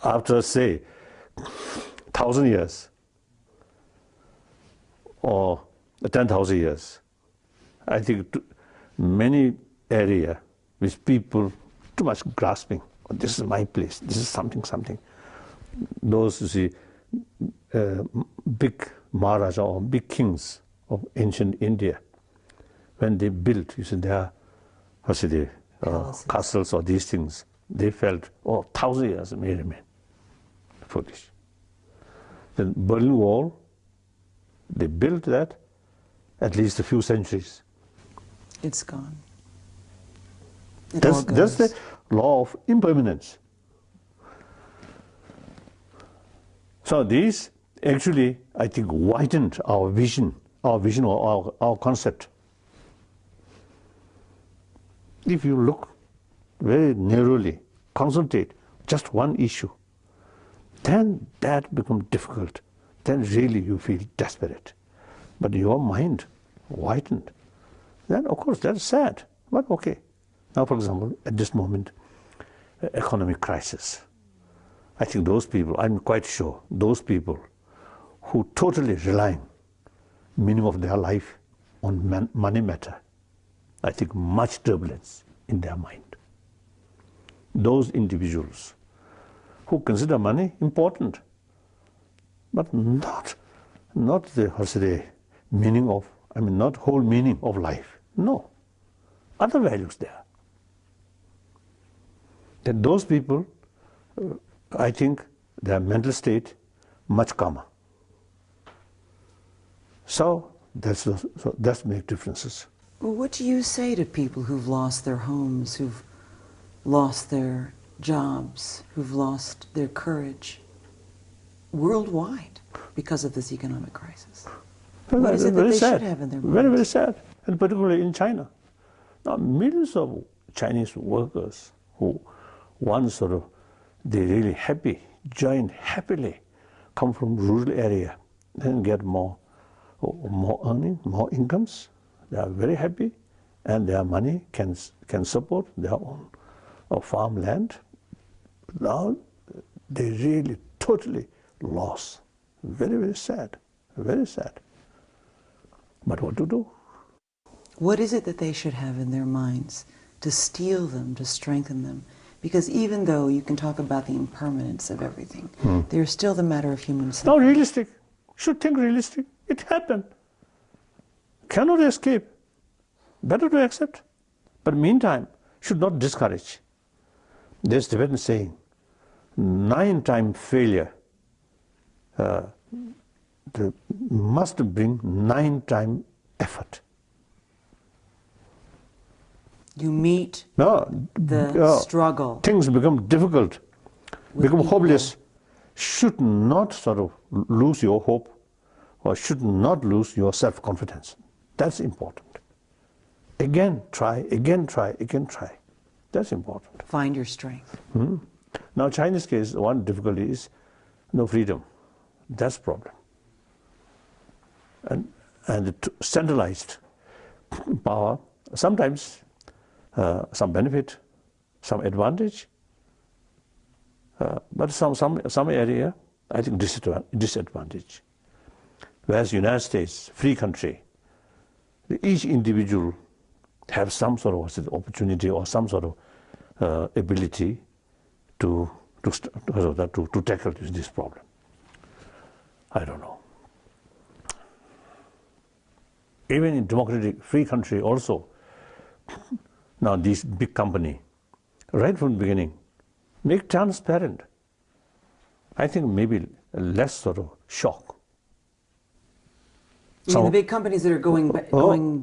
After, say, 1,000 years or 10,000 years, I think many area which people too much grasping, oh, this is my place, this is something. Those, you see, big Maharaja or big kings of ancient India, when they built, you see, their castles or these things, they felt, oh, 1,000 years may remain. Foolish. The Berlin Wall, they built that at least a few centuries. It's gone. That's the law of impermanence. So these actually, I think, widened our vision or our concept. If you look very narrowly, concentrate just one issue, then that becomes difficult. Then really you feel desperate. But your mind widened. Then of course that's sad, but okay. Now, for example, at this moment, economic crisis. I think those people, I'm quite sure, those people who totally rely meaning of their life on money matter, I think, much turbulence in their mind. Those individuals who consider money important, but not the, how to say, meaning of, not whole meaning of life. No, other values there. That those people, I think, their mental state much calmer. So that's make differences. Well, what do you say to people who've lost their homes, who've lost their jobs, who've lost their courage worldwide because of this economic crisis? What is it that they should have in their minds? Very, very sad, and particularly in China. Now, millions of Chinese workers who once they really happy, join happily, come from rural area, and get more earning, more incomes. They are very happy, and their money can support their own farmland. Now they really totally lost. Very, very sad, very sad. But what to do? What is it that they should have in their minds to steel them, to strengthen them? Because even though you can talk about the impermanence of everything, there's still the matter of human suffering. No, realistic. Should think realistic. It happened. Cannot escape. Better to accept. But meantime, should not discourage. There's Tibetan saying, 9-time failure must bring 9-time effort. You meet the struggle. Things become difficult, become hopeless. Should not lose your hope, or should not lose your self-confidence. That's important. Again, try, again, try, again, try. That's important. Find your strength. Now, Chinese case, one difficulty is no freedom. That's the problem. And the centralized power, sometimes some benefit, some advantage, but some area, I think, disadvantage. Whereas United States, free country, each individual have some sort of opportunity or some sort of ability to tackle this problem. I don't know. Even in democratic free country also, now this big company, right from the beginning, make transparent. I think maybe less shock. The big companies that are going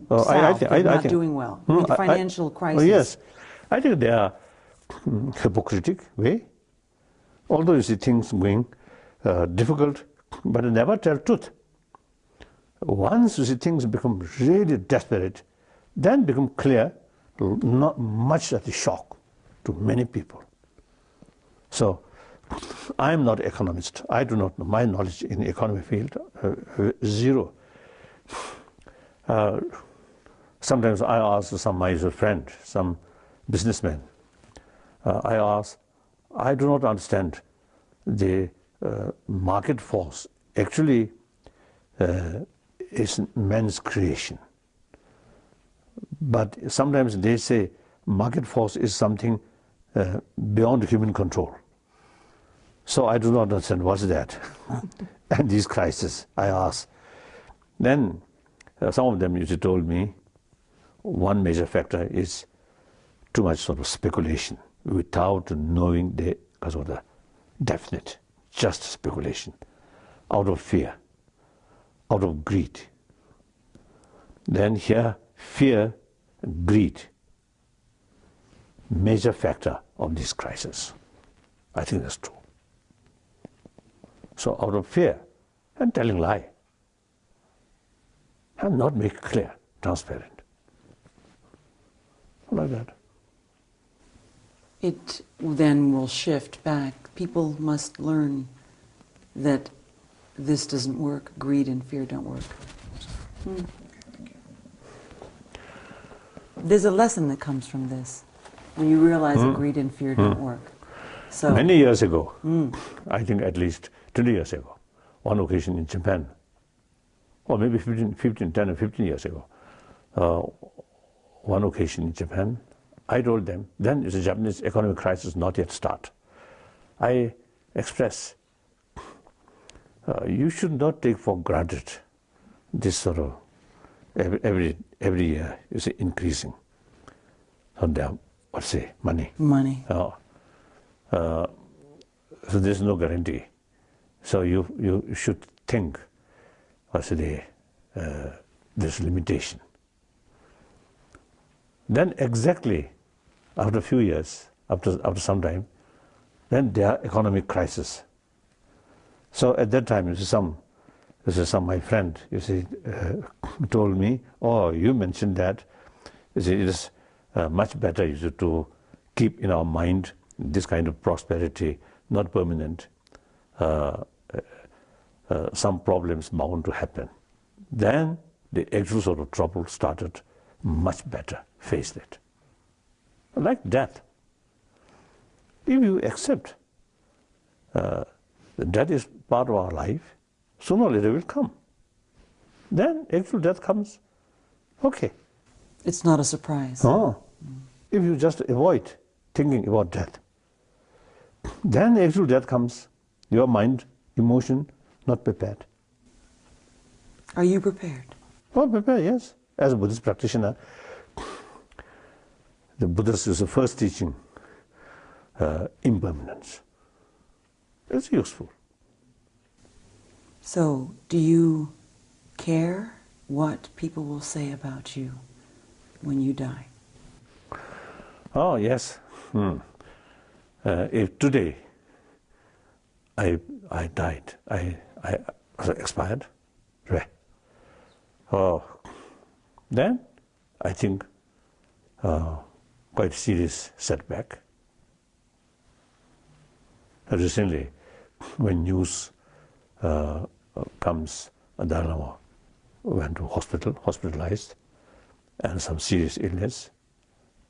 south, not doing well. The financial crisis. Yes, I think they are hypocritic way. Although you see things going difficult, but never tell truth. Once you see things become really desperate, then become clear, not much of the shock to many people. So, I am not an economist. I do not know. My knowledge in the economy field, zero. Sometimes I ask some my friend, some businessman, I ask, I do not understand the market force. Actually, is man's creation. But sometimes they say market force is something beyond human control. So I do not understand what's that. And these crises, I ask. Then some of them usually told me one major factor is too much speculation without knowing the definite, just speculation, out of fear, out of greed. Then here, fear, greed, major factor of this crisis. I think that's true. So out of fear and telling lie, and not make clear, transparent, like that. It then will shift back. People must learn that this doesn't work. Greed and fear don't work. There's a lesson that comes from this, when you realize that greed and fear don't work. So many years ago, I think at least 20 years ago, one occasion in Japan, or maybe 10 or 15 years ago, one occasion in Japan, I told them, then the Japanese economic crisis not yet start. I express, you should not take for granted this sort of every year is increasing. On their, what's say, money. Money. So there's no guarantee. So you should think, what's the this limitation. Then exactly after a few years, after some time, then there economic crisis. So at that time, my friend, told me, oh, you mentioned that. It is much better to keep in our mind this kind of prosperity, not permanent. Some problems bound to happen. Then the actual sort of trouble started much better, faced it. Like death. If you accept that is part of our life, sooner or later it will come. Then actual death comes, okay. It's not a surprise. Oh. If you just avoid thinking about death, then actual death comes, your mind, emotion, not prepared. Are you prepared? Well, prepared, yes. As a Buddhist practitioner, the Buddhist is the first teaching, impermanence. It's useful. So, do you care what people will say about you when you die? Oh, yes. If today I died, I expired, right? Oh, then I think quite serious setback. Recently, when news comes, Dalai Lama went to hospital, hospitalized, and some serious illness,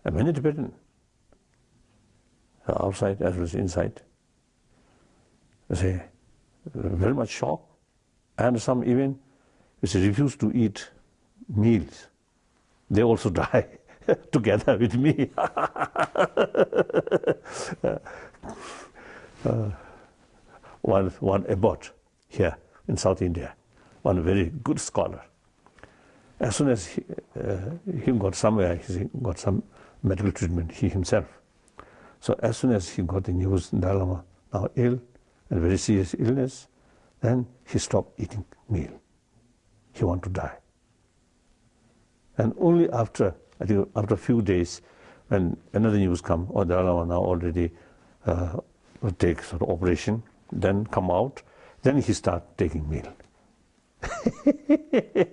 and many Tibetans, outside as well as inside, they say, very much shocked, and some even refuse to eat meals. They also die together with me. One abbot here in South India, one very good scholar. As soon as he got somewhere, he got some medical treatment, he himself. So as soon as he got the news, Dalai Lama now ill and very serious illness, then he stopped eating meal. He wanted to die. And only after, I think after a few days, when another news come, or Dalai Lama now already will take sort of operation, then come out, then he start taking meal.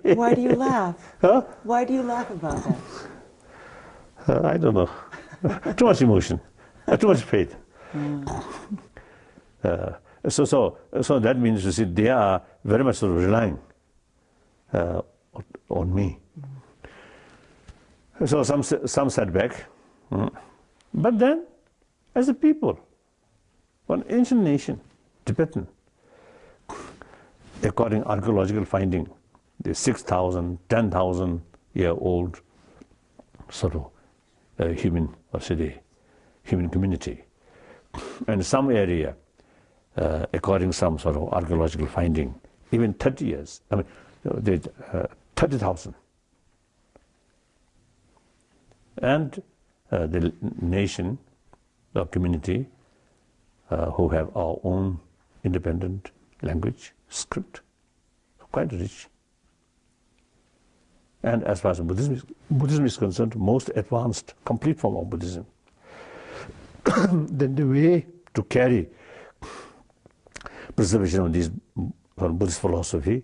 Why do you laugh? Huh? Why do you laugh about that? I don't know. Too much emotion, too much faith. So that means, you see, they are very much sort of relying on me. So some setback. But then, as a people, one ancient nation, Tibetan, according archaeological finding, the 6,000, 10,000 year old sort of human community. And some area, according some sort of archaeological finding, even 30 years, 30,000. And the nation, the community, who have our own independent language, script, quite rich. And as far as Buddhism is concerned, most advanced, complete form of Buddhism. Then the way to carry preservation of this Buddhist philosophy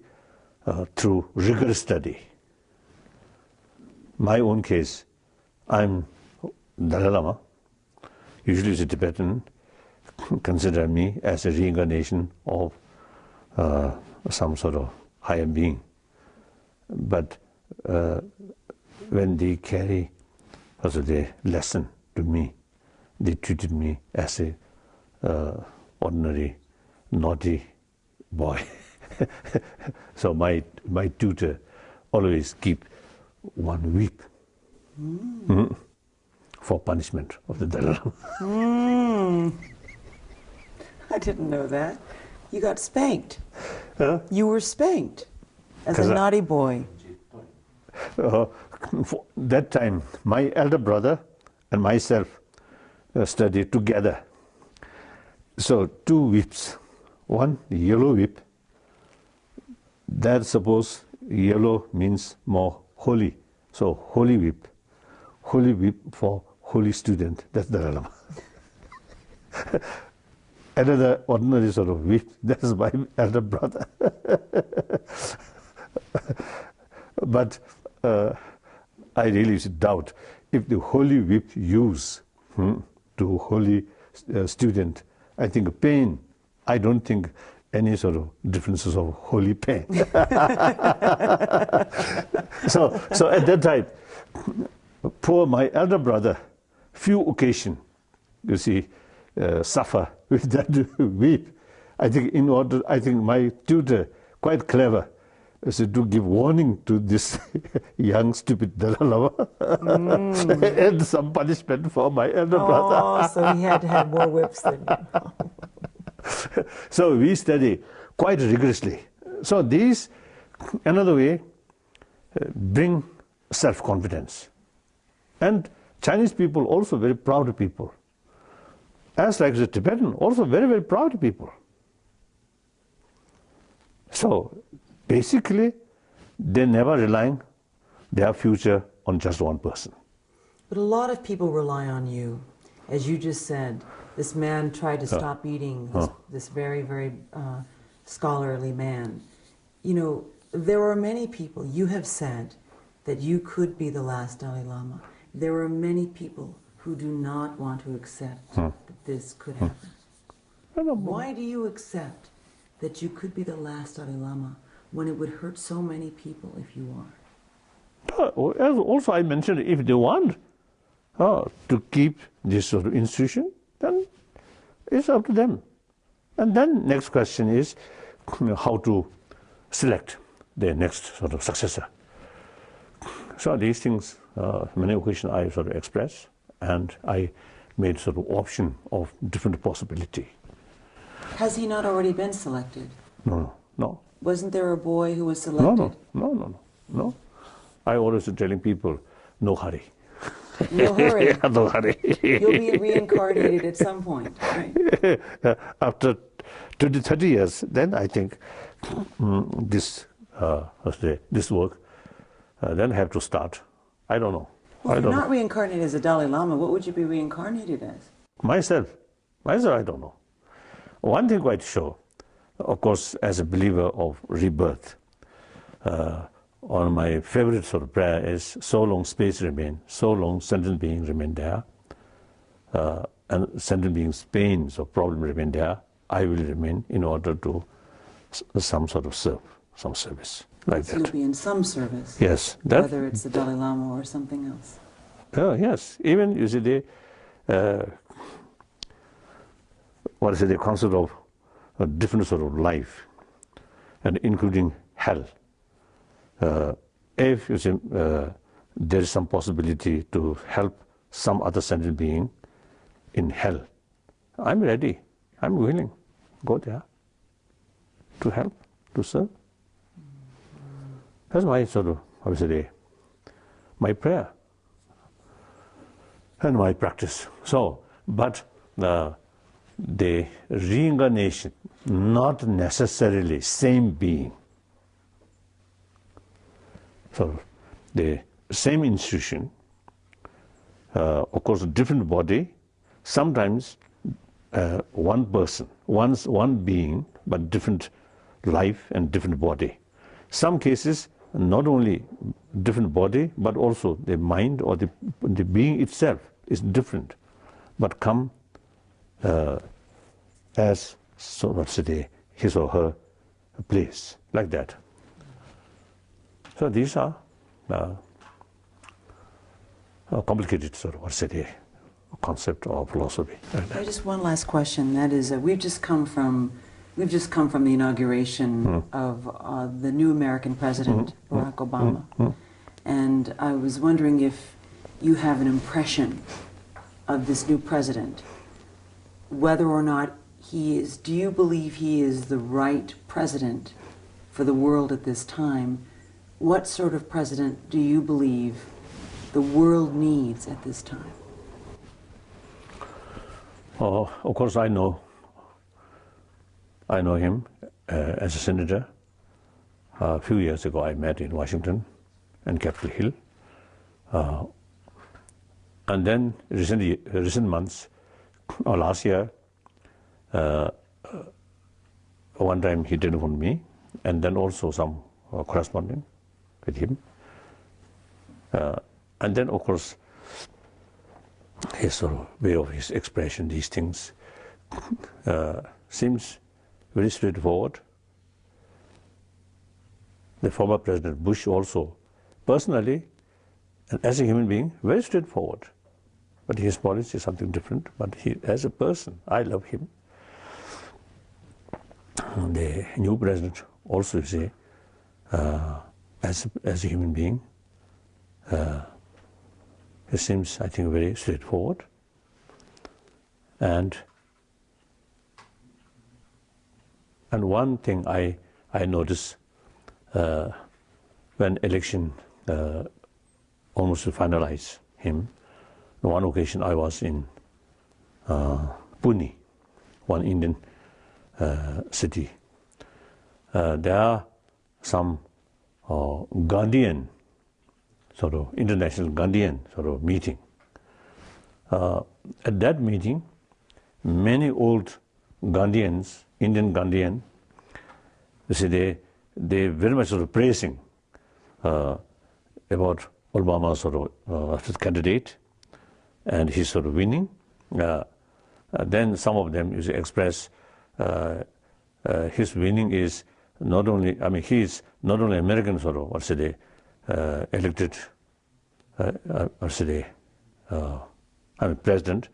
through rigorous study. My own case, I'm Dalai Lama. Usually as a Tibetan, consider me as a reincarnation of some sort of higher being. But when they carry also the lesson to me, they treated me as a ordinary naughty boy. So my tutor always keep one whip for punishment of the Dalai Lama. I didn't know that. You got spanked. Huh? You were spanked as a naughty boy. For that time, my elder brother and myself studied together. So 2 whips, one yellow whip. That suppose yellow means more holy. So holy whip for holy student. That's the Dalai Lama. Another ordinary sort of whip. That's my elder brother. But I really doubt if the holy whip used to holy student. I think pain. I don't think any sort of differences of holy pain. so at that time, poor my elder brother, few occasion, you see, suffer with that whip. I think my tutor, quite clever, said to give warning to this young stupid Dalai Lama and some punishment for my elder brother. Oh, so he had to have more whips than you. So we study quite rigorously. So these, another way, bring self-confidence. And Chinese people also very proud people. As like the Tibetan, also very, very proud people. So basically, they never relying their future on just one person. But a lot of people rely on you. As you just said, this man tried to stop eating, this very, very scholarly man. You know, there are many people, you have said that you could be the last Dalai Lama. There are many people who do not want to accept that this could happen. Why do you accept that you could be the last Dalai Lama when it would hurt so many people if you are? Also, I mentioned if they want to keep this sort of institution, then it's up to them. And then next question is how to select their next sort of successor. So these things, many occasions I sort of express, and I made sort of option of different possibility. Has he not already been selected? No. Wasn't there a boy who was selected? No. I always telling people, no hurry. No hurry. No hurry. You'll be reincarnated at some point, right? After 20, 30 years, then I think this work then have to start. I don't know. Well, if you're not reincarnated as a Dalai Lama, what would you be reincarnated as? Myself, I don't know. One thing quite sure, of course, as a believer of rebirth, on my favorite sort of prayer is, so long space remain, so long sentient being remain there, and sentient beings' pains or problem remain there, I will remain in order to some sort of serve, some service, like that. You'll be in some service. Yes. Whether it's the Dalai Lama or something else. Yes. Even, you see, the concept of a different sort of life, and including hell. If you see, there is some possibility to help some other sentient being in hell, I'm ready, I'm willing, go there to help, to serve. That's my sort of, my prayer and my practice. So, but the reincarnation, not necessarily same being. So the same institution, of course, a different body, sometimes one person, one being, but different life and different body. Some cases, not only different body, but also the mind or the being itself is different, but come as sort of his or her place, like that. So these are complicated sort of concept or philosophy. Just one last question. That is, we've just come from the inauguration of the new American president, Barack Obama, and I was wondering if you have an impression of this new president, whether or not he is, do you believe he is the right president for the world at this time? What sort of president do you believe the world needs at this time? Of course, I know him as a senator. A few years ago, I met in Washington and Capitol Hill. And then recent months, or last year, one time he telephoned me, and then also some corresponding with him. And then, of course, his sort of way of his expression, these things, seems very straightforward. The former President Bush also, personally, and as a human being, very straightforward. But his policy is something different. But he, as a person, I love him. The new president also, you see, as a human being, he seems, I think, very straightforward. And one thing I noticed when election almost to finalize him, on one occasion I was in Pune, one Indian city. There are some Gandhian, sort of international Gandhian sort of meeting. At that meeting, many old Gandhians, Indian Gandhian, you see, they very much sort of praising about Obama's sort of candidate, and he's sort of winning. Then some of them express his winning is not only, I mean, he is not only American sort of, what's it, elected, what's it, I mean, president.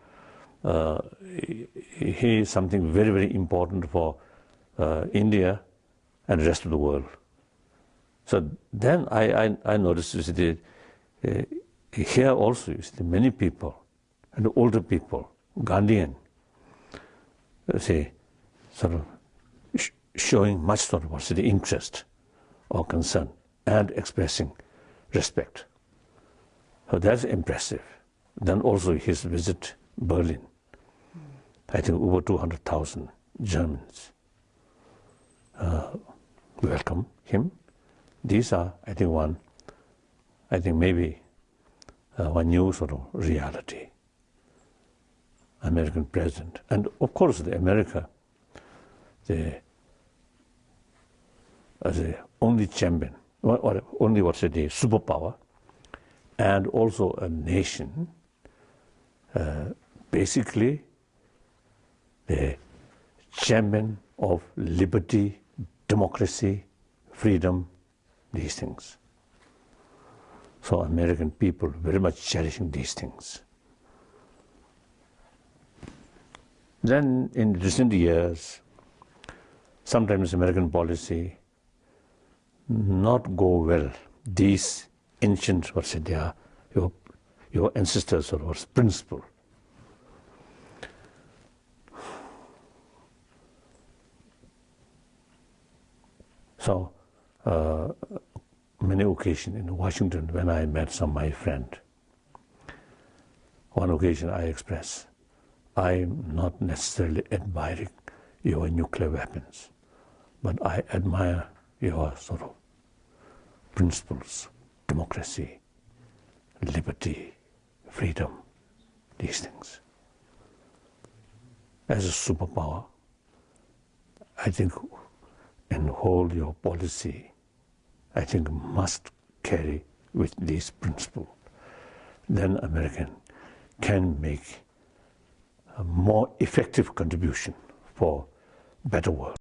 He is something very, very important for India and the rest of the world. So then I noticed, you see, here also, you see, many people, and the older people, Gandhian, say, sort of showing much sort of what's the interest or concern and expressing respect. So that's impressive. Then also his visit Berlin. I think over 200,000 Germans welcome him. These are, I think maybe one new sort of reality. American president. And of course the America, as the only champion, or only what's it, a superpower, and also a nation, basically the champion of liberty, democracy, freedom, these things. So American people very much cherishing these things. Then in recent years, sometimes American policy not go well. These ancient, what's it, your ancestors or principle. So many occasions in Washington when I met some of my friend, one occasion I expressed, I'm not necessarily admiring your nuclear weapons, but I admire your sort of principles, democracy, liberty, freedom, these things. As a superpower, I think, and hold your policy, I think must carry with these principles. Then American can make a more effective contribution for better world.